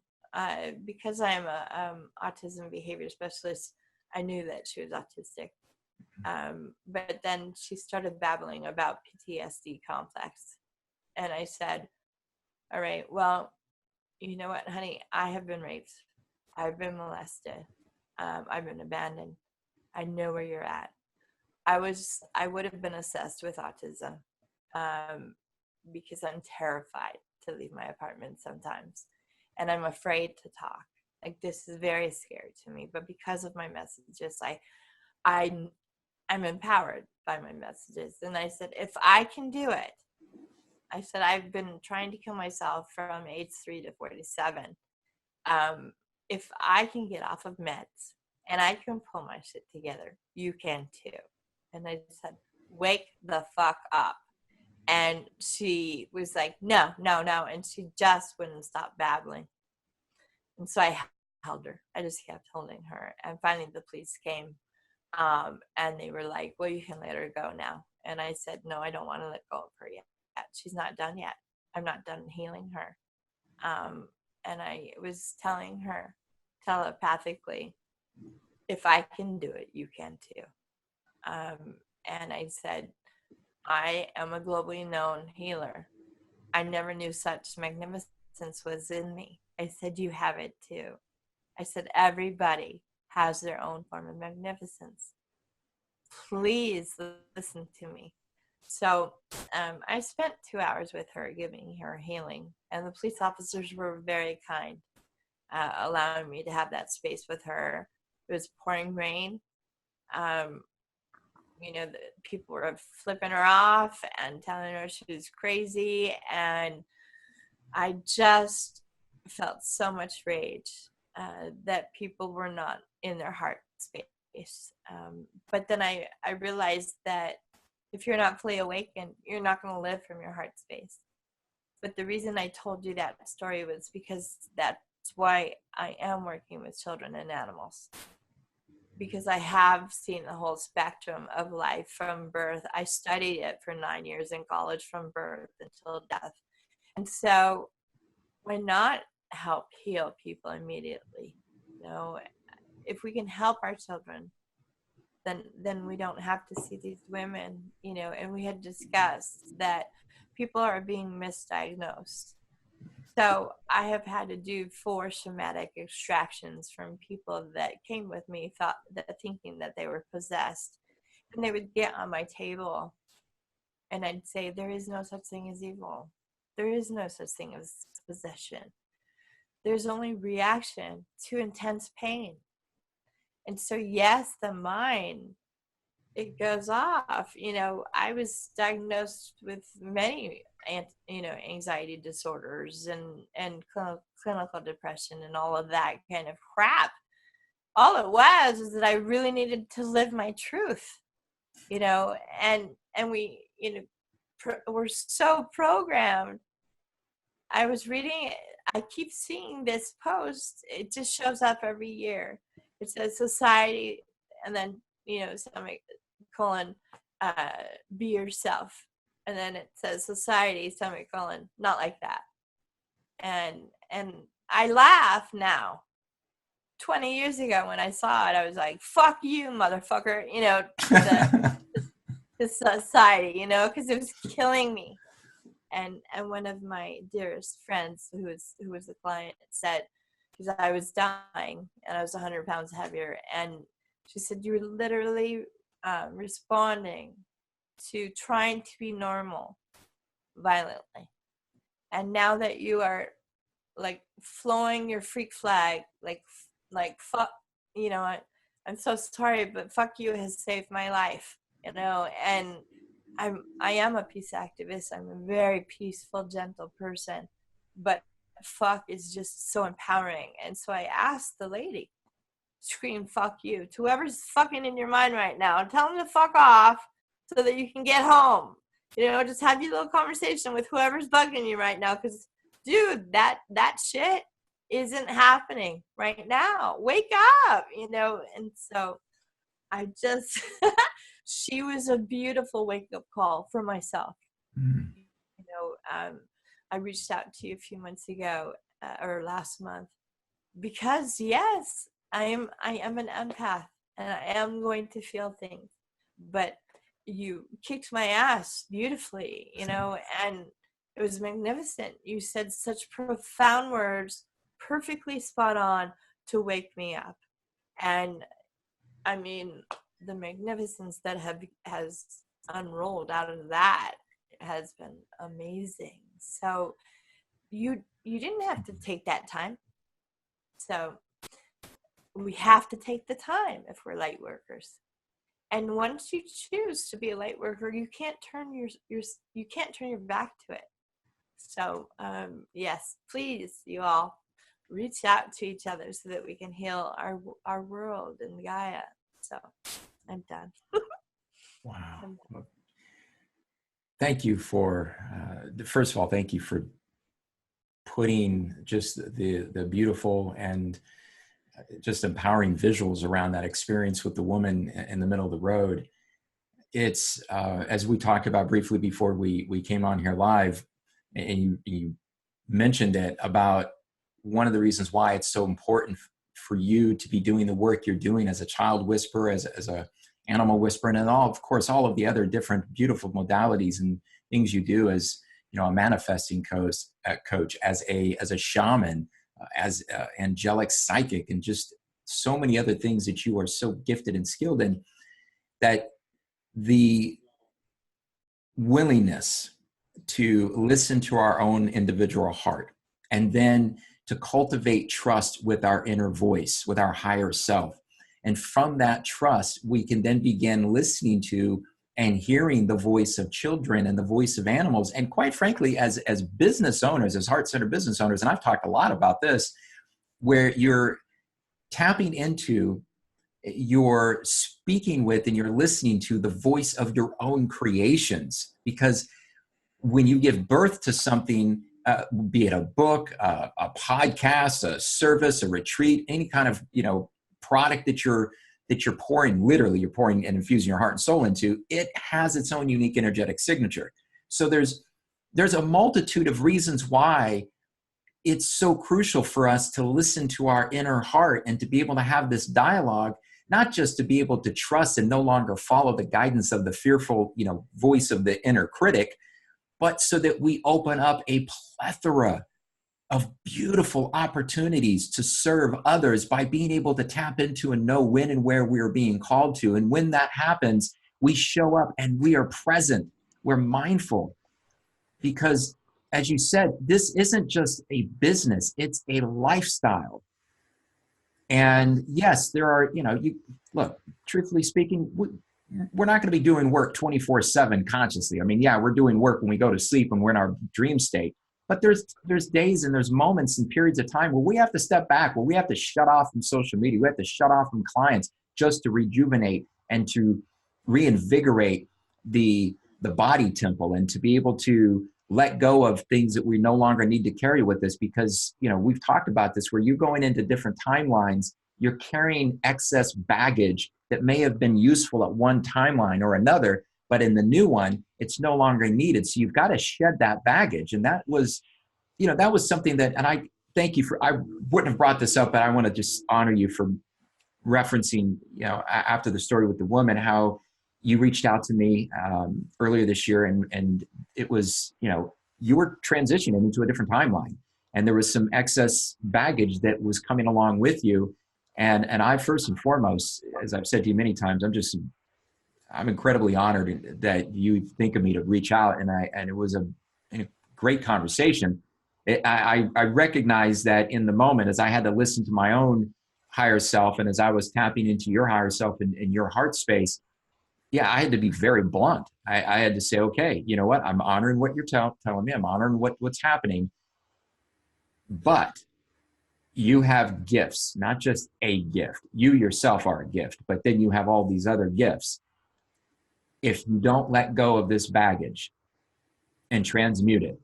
because I am a autism behavior specialist, I knew that she was autistic. But then she started babbling about PTSD complex. And I said, all right, well, you know what, honey, I have been raped. I've been molested. I've been abandoned. I know where you're at. I would have been assessed with autism because I'm terrified to leave my apartment sometimes. And I'm afraid to talk. Like, this is very scary to me. But because of my messages, I'm empowered by my messages. And I said, if I can do it, I said, I've been trying to kill myself from age 3 to 47. If I can get off of meds and I can pull my shit together, you can too. And I said, wake the fuck up. And she was like, no. And she just wouldn't stop babbling. And so I held her. I just kept holding her. And finally the police came. And they were like, well, you can let her go now. And I said, no, I don't want to let go of her yet. She's not done yet. I'm not done healing her. And I was telling her telepathically, if I can do it, you can too. And I said, I am a globally known healer. I never knew such magnificence was in me. I said, you have it too. I said, everybody has their own form of magnificence. Please listen to me. So I spent 2 hours with her, giving her healing. And the police officers were very kind, allowing me to have that space with her. It was pouring rain. The people were flipping her off and telling her she was crazy. And I just felt so much rage that people were not in their heart space. But then I realized that if you're not fully awakened, you're not going to live from your heart space. But the reason I told you that story was because that's why I am working with children and animals. Because I have seen the whole spectrum of life from birth. I studied it for 9 years in college, from birth until death. And so why not help heal people immediately? If we can help our children, then we don't have to see these women, and we had discussed that people are being misdiagnosed. So I have had to do 4 somatic extractions from people that came with me thinking that they were possessed. And they would get on my table and I'd say, there is no such thing as evil. There is no such thing as possession. There's only reaction to intense pain. And so, yes, the mind, it goes off. I was diagnosed with many, anxiety disorders and clinical depression and all of that kind of crap. All it was that I really needed to live my truth, and we, we're so programmed. I was reading, I keep seeing this post. It just shows up every year. It says society, and then, semicolon, be yourself. And then it says society, semicolon, not like that. And I laugh now. 20 years ago when I saw it, I was like, fuck you, motherfucker, to society, because it was killing me. And one of my dearest friends, who was a client, said, because I was dying and I was 100 pounds heavier, and she said, you were literally responding to trying to be normal violently. And now that you are like flowing your freak flag, like fuck, I'm so sorry, but fuck you has saved my life, and I am a peace activist. I'm a very peaceful, gentle person, but fuck is just so empowering. And so I asked the lady, scream fuck you to whoever's fucking in your mind right now. Tell them to fuck off so that you can get home. Just have your little conversation with whoever's bugging you right now. Because, dude, that shit isn't happening right now. Wake up, And so I just, she was a beautiful wake-up call for myself. Mm. I reached out to you a few months ago, or last month, because yes, I am an empath and I am going to feel things, but you kicked my ass beautifully, and it was magnificent. You said such profound words, perfectly spot on to wake me up. And I mean, the magnificence that has unrolled out of that has been amazing. So you didn't have to take that time. So we have to take the time if we're light workers. And once you choose to be a light worker, you can't turn your back to it. So yes, please, you all reach out to each other so that we can heal our world and Gaia. So I'm done. Wow. Well, thank you for first of all, thank you for putting just the beautiful and just empowering visuals around that experience with the woman in the middle of the road. It's, as we talked about briefly before we came on here live, and you mentioned it about one of the reasons why it's so important for you to be doing the work you're doing as a child whisperer, as a animal whisperer, and all, of course, all of the other different beautiful modalities and things you do as, a manifesting coach, as a shaman, as angelic psychic, and just so many other things that you are so gifted and skilled in, that the willingness to listen to our own individual heart, and then to cultivate trust with our inner voice, with our higher self. And from that trust, we can then begin listening to and hearing the voice of children and the voice of animals. And quite frankly, as business owners, as heart-centered business owners, and I've talked a lot about this, where you're tapping into, you're speaking with, and you're listening to the voice of your own creations. Because when you give birth to something, be it a book, a podcast, a service, a retreat, any kind of, product that you're pouring, literally you're pouring and infusing your heart and soul into, it has its own unique energetic signature. So there's a multitude of reasons why it's so crucial for us to listen to our inner heart and to be able to have this dialogue, not just to be able to trust and no longer follow the guidance of the fearful, voice of the inner critic, but so that we open up a plethora of beautiful opportunities to serve others by being able to tap into and know when and where we are being called to. And when that happens, we show up and we are present. We're mindful. Because, as you said, this isn't just a business, it's a lifestyle. And yes, there are, look, truthfully speaking, we're not going to be doing work 24/7 consciously. I mean, yeah, we're doing work when we go to sleep and we're in our dream state. But there's days and there's moments and periods of time where we have to step back, where we have to shut off from social media. We have to shut off from clients just to rejuvenate and to reinvigorate the body temple, and to be able to let go of things that we no longer need to carry with us. Because, we've talked about this, where you're going into different timelines, you're carrying excess baggage that may have been useful at one timeline or another, but in the new one, it's no longer needed. So you've got to shed that baggage. And that was something that, and I thank you for, I wouldn't have brought this up, but I want to just honor you for referencing, after the story with the woman, how you reached out to me earlier this year, and it was, you were transitioning into a different timeline, and there was some excess baggage that was coming along with you. And I, first and foremost, as I've said to you many times, I'm incredibly honored that you think of me to reach out, and it was a great conversation. I recognize that in the moment, as I had to listen to my own higher self, and as I was tapping into your higher self in your heart space, yeah, I had to be very blunt. I had to say, okay, you know what? I'm honoring what you're telling me. I'm honoring what's happening. But you have gifts, not just a gift. You yourself are a gift, but then you have all these other gifts. If you don't let go of this baggage and transmute it,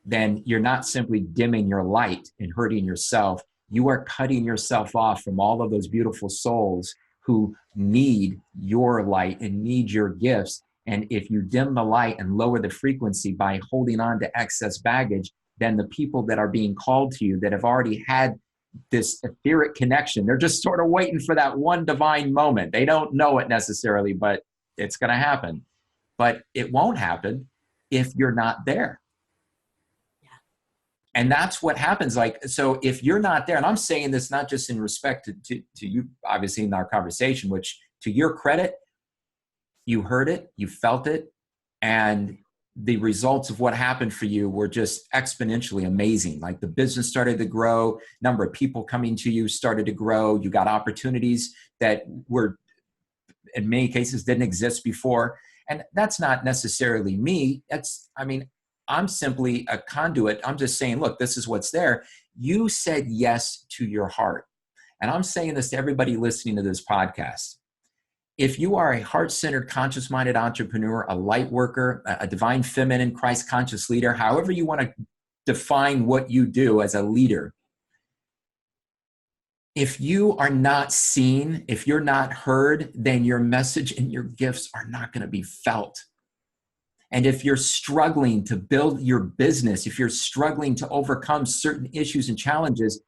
then you're not simply dimming your light and hurting yourself. You are cutting yourself off from all of those beautiful souls who need your light and need your gifts. And if you dim the light and lower the frequency by holding on to excess baggage, then the people that are being called to you, that have already had this etheric connection, they're just sort of waiting for that one divine moment. They don't know it necessarily, but it's going to happen. But it won't happen if you're not there. Yeah. And that's what happens. So if you're not there, and I'm saying this not just in respect to you, obviously, in our conversation, which, to your credit, you heard it, you felt it, and the results of what happened for you were just exponentially amazing. Like, the business started to grow, number of people coming to you started to grow. You got opportunities that were, in many cases, didn't exist before. And that's not necessarily me. I'm simply a conduit. I'm just saying, look, this is what's there. You said yes to your heart. And I'm saying this to everybody listening to this podcast. If you are a heart-centered, conscious-minded entrepreneur, a light worker, a divine feminine, Christ-conscious leader, however you want to define what you do as a leader, if you are not seen, if you're not heard, then your message and your gifts are not going to be felt. And if you're struggling to build your business, if you're struggling to overcome certain issues and challenges,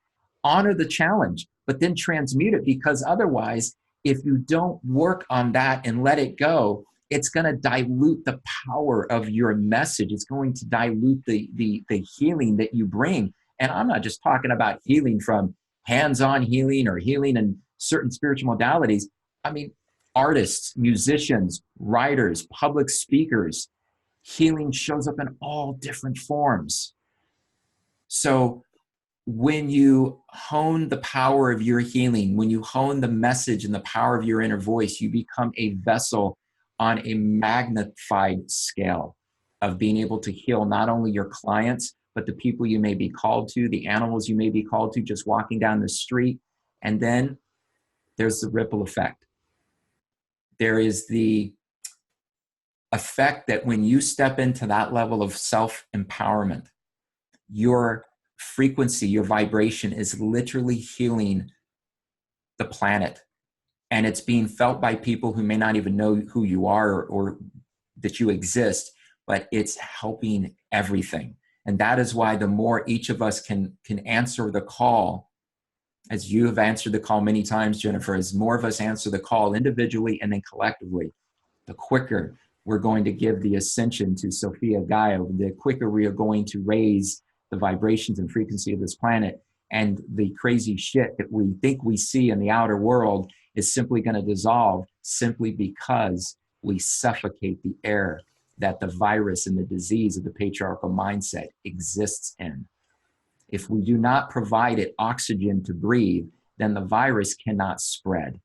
honor the challenge, but then transmute it, because otherwise, if you don't work on that and let it go, it's going to dilute the power of your message. It's going to dilute the healing that you bring. And I'm not just talking about healing from hands-on healing or healing in certain spiritual modalities. I mean, artists, musicians, writers, public speakers, healing shows up in all different forms. So when you hone the power of your healing, when you hone the message and the power of your inner voice, you become a vessel on a magnified scale of being able to heal not only your clients, but the people you may be called to, the animals you may be called to, just walking down the street. And then there's the ripple effect. There is the effect that when you step into that level of self-empowerment, your frequency, your vibration is literally healing the planet. And it's being felt by people who may not even know who you are or that you exist, but it's helping everything. And that is why the more each of us can answer the call, as you have answered the call many times, Jennifer, as more of us answer the call individually and then collectively, the quicker we're going to give the ascension to Sophia Gaia, the quicker we are going to raise the vibrations and frequency of this planet. And the crazy shit that we think we see in the outer world is simply going to dissolve simply because we suffocate the air that the virus and the disease of the patriarchal mindset exists in. If we do not provide it oxygen to breathe, then the virus cannot spread.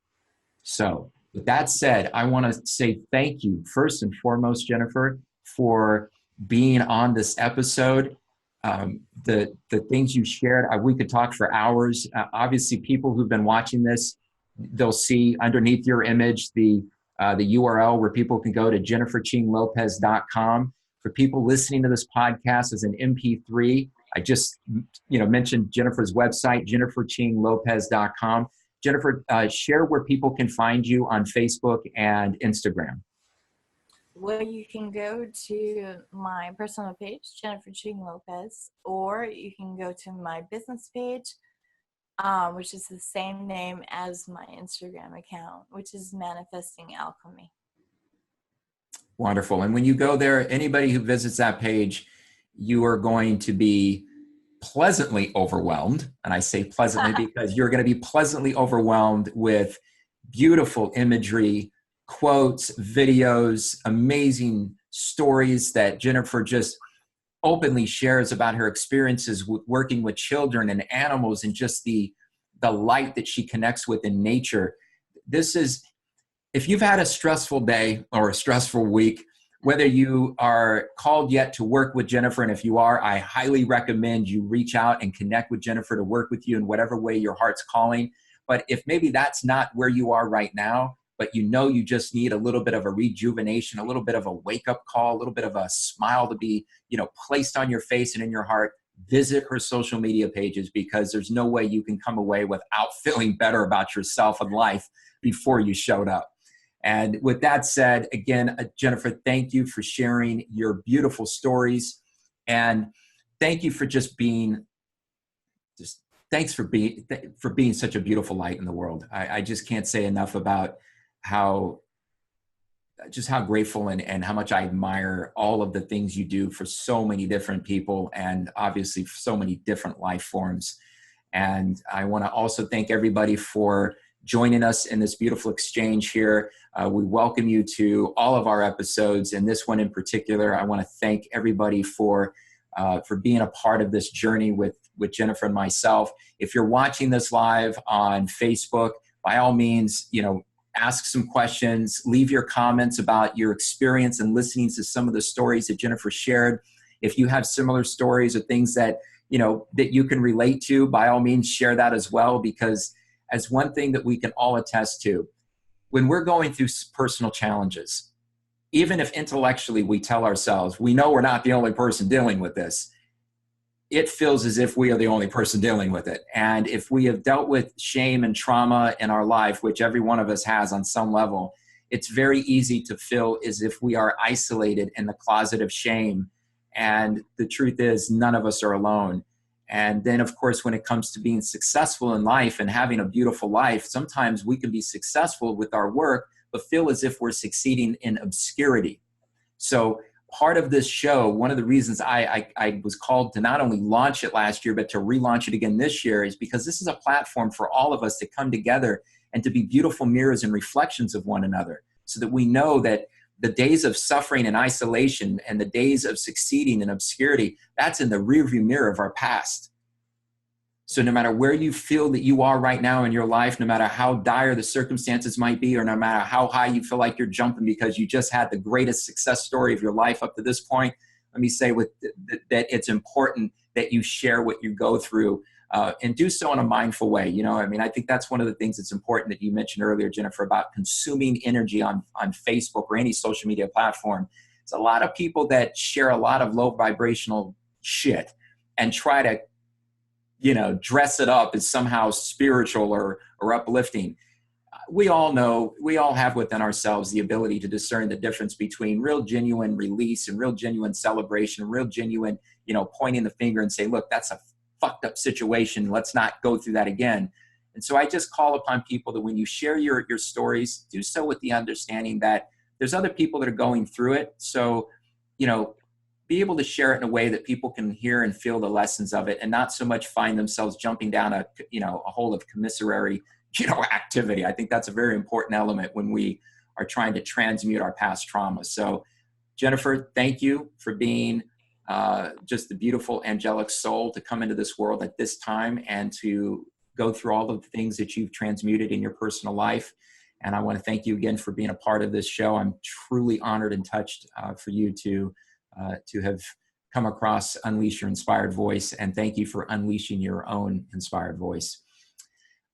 So with that said, I want to say thank you first and foremost, Jennifer, for being on this episode. The things you shared, we could talk for hours. Obviously, people who've been watching this, they'll see underneath your image the URL where people can go to jenniferchinglopez.com. For people listening to this podcast as an MP3, I just mentioned Jennifer's website, jenniferchinglopez.com. Jennifer, share where people can find you on Facebook and Instagram. Well, you can go to my personal page, Jennifer Ching Lopez, or you can go to my business page, which is the same name as my Instagram account, which is Manifesting Alchemy. Wonderful. And when you go there, anybody who visits that page, you are going to be pleasantly overwhelmed. And I say pleasantly because you're going to be pleasantly overwhelmed with beautiful imagery, quotes, videos, amazing stories that Jennifer just openly shares about her experiences working with children and animals, and just the light that she connects with in nature. This is, if you've had a stressful day or a stressful week, whether you are called yet to work with Jennifer, and if you are, I highly recommend you reach out and connect with Jennifer to work with you in whatever way your heart's calling. But if maybe that's not where you are right now, but you just need a little bit of a rejuvenation, a little bit of a wake-up call, a little bit of a smile to be, placed on your face and in your heart, visit her social media pages, because there's no way you can come away without feeling better about yourself and life before you showed up. And with that said, again, Jennifer, thank you for sharing your beautiful stories. And thank you for thanks for being such a beautiful light in the world. I just can't say enough about how grateful and how much I admire all of the things you do for so many different people, and obviously for so many different life forms. And I want to also thank everybody for joining us in this beautiful exchange here. We welcome you to all of our episodes, and this one in particular. I want to thank everybody for being a part of this journey with Jennifer and myself. If you're watching this live on Facebook, by all means, ask some questions, leave your comments about your experience and listening to some of the stories that Jennifer shared. If you have similar stories or things that you can relate to, by all means, share that as well, because as one thing that we can all attest to, when we're going through personal challenges, even if intellectually we tell ourselves, we know we're not the only person dealing with this, it feels as if we are the only person dealing with it. And if we have dealt with shame and trauma in our life, which every one of us has on some level, it's very easy to feel as if we are isolated in the closet of shame. And the truth is, none of us are alone. And then, of course, when it comes to being successful in life and having a beautiful life, sometimes we can be successful with our work, but feel as if we're succeeding in obscurity. So part of this show, one of the reasons I was called to not only launch it last year, but to relaunch it again this year, is because this is a platform for all of us to come together and to be beautiful mirrors and reflections of one another, so that we know that the days of suffering and isolation and the days of succeeding in obscurity, that's in the rearview mirror of our past. So no matter where you feel that you are right now in your life, no matter how dire the circumstances might be, or no matter how high you feel like you're jumping because you just had the greatest success story of your life up to this point, let me say that it's important that you share what you go through and do so in a mindful way. You know, I mean, I think that's one of the things that's important that you mentioned earlier, Jennifer, about consuming energy on Facebook or any social media platform. It's a lot of people that share a lot of low vibrational shit and try to, you know, dress it up as somehow spiritual or uplifting. We all know, we all have within ourselves the ability to discern the difference between real genuine release and real genuine celebration, real genuine, you know, pointing the finger and say, look, that's a fucked up situation. Let's not go through that again. And so I just call upon people that when you share your stories, do so with the understanding that there's other people that are going through it. So, you know, be able to share it in a way that people can hear and feel the lessons of it, and not so much find themselves jumping down a hole of commissary, activity. I think that's a very important element when we are trying to transmute our past trauma. So Jennifer, thank you for being just the beautiful angelic soul to come into this world at this time and to go through all of the things that you've transmuted in your personal life. And I want to thank you again for being a part of this show. I'm truly honored and touched for you to have come across Unleash Your Inspired Voice, and thank you for unleashing your own inspired voice.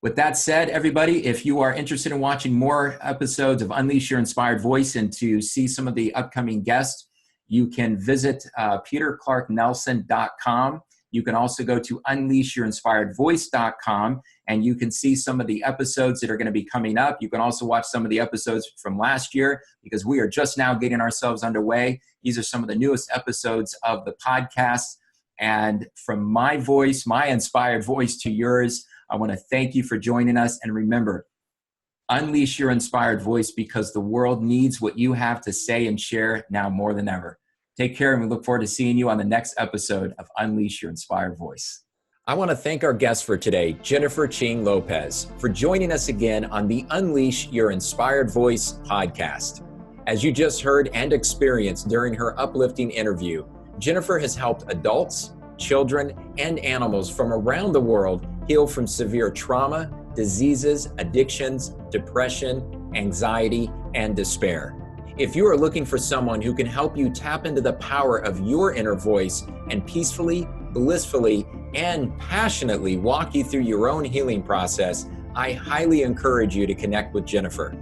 With that said, everybody, if you are interested in watching more episodes of Unleash Your Inspired Voice and to see some of the upcoming guests, you can visit peterclarknelson.com. You can also go to unleashyourinspiredvoice.com, and you can see some of the episodes that are going to be coming up. You can also watch some of the episodes from last year, because we are just now getting ourselves underway. These are some of the newest episodes of the podcast. And from my voice, my inspired voice, to yours, I want to thank you for joining us. And remember, unleash your inspired voice, because the world needs what you have to say and share now more than ever. Take care, and we look forward to seeing you on the next episode of Unleash Your Inspired Voice. I want to thank our guest for today, Jennifer Ching Lopez, for joining us again on the Unleash Your Inspired Voice podcast. As you just heard and experienced during her uplifting interview, Jennifer has helped adults, children, and animals from around the world heal from severe trauma, diseases, addictions, depression, anxiety, and despair. If you are looking for someone who can help you tap into the power of your inner voice and peacefully, blissfully, and passionately walk you through your own healing process, I highly encourage you to connect with Jennifer.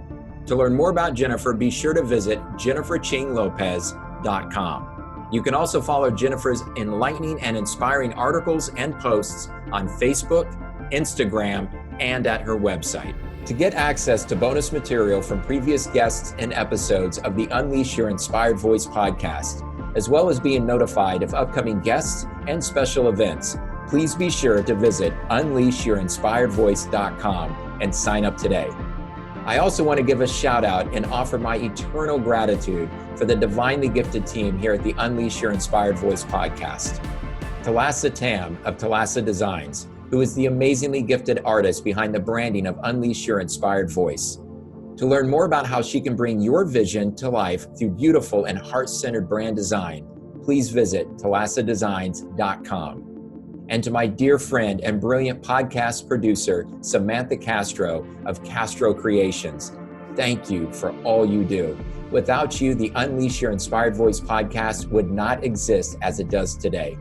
To learn more about Jennifer, be sure to visit jenniferchinglopez.com. You can also follow Jennifer's enlightening and inspiring articles and posts on Facebook, Instagram, and at her website. To get access to bonus material from previous guests and episodes of the Unleash Your Inspired Voice podcast, as well as being notified of upcoming guests and special events, please be sure to visit unleashyourinspiredvoice.com and sign up today. I also want to give a shout out and offer my eternal gratitude for the divinely gifted team here at the Unleash Your Inspired Voice podcast. Talasa Tam of Talasa Designs, who is the amazingly gifted artist behind the branding of Unleash Your Inspired Voice. To learn more about how she can bring your vision to life through beautiful and heart-centered brand design, please visit talasadesigns.com. And to my dear friend and brilliant podcast producer, Samantha Castro of Castro Creations, thank you for all you do. Without you, the Unleash Your Inspired Voice podcast would not exist as it does today.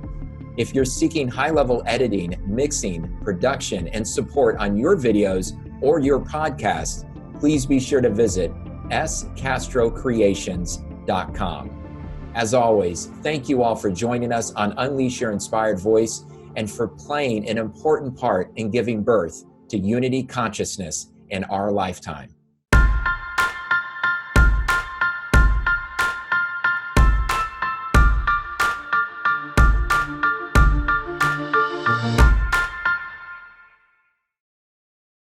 If you're seeking high-level editing, mixing, production, and support on your videos or your podcast, please be sure to visit scastrocreations.com. As always, thank you all for joining us on Unleash Your Inspired Voice and for playing an important part in giving birth to unity consciousness in our lifetime.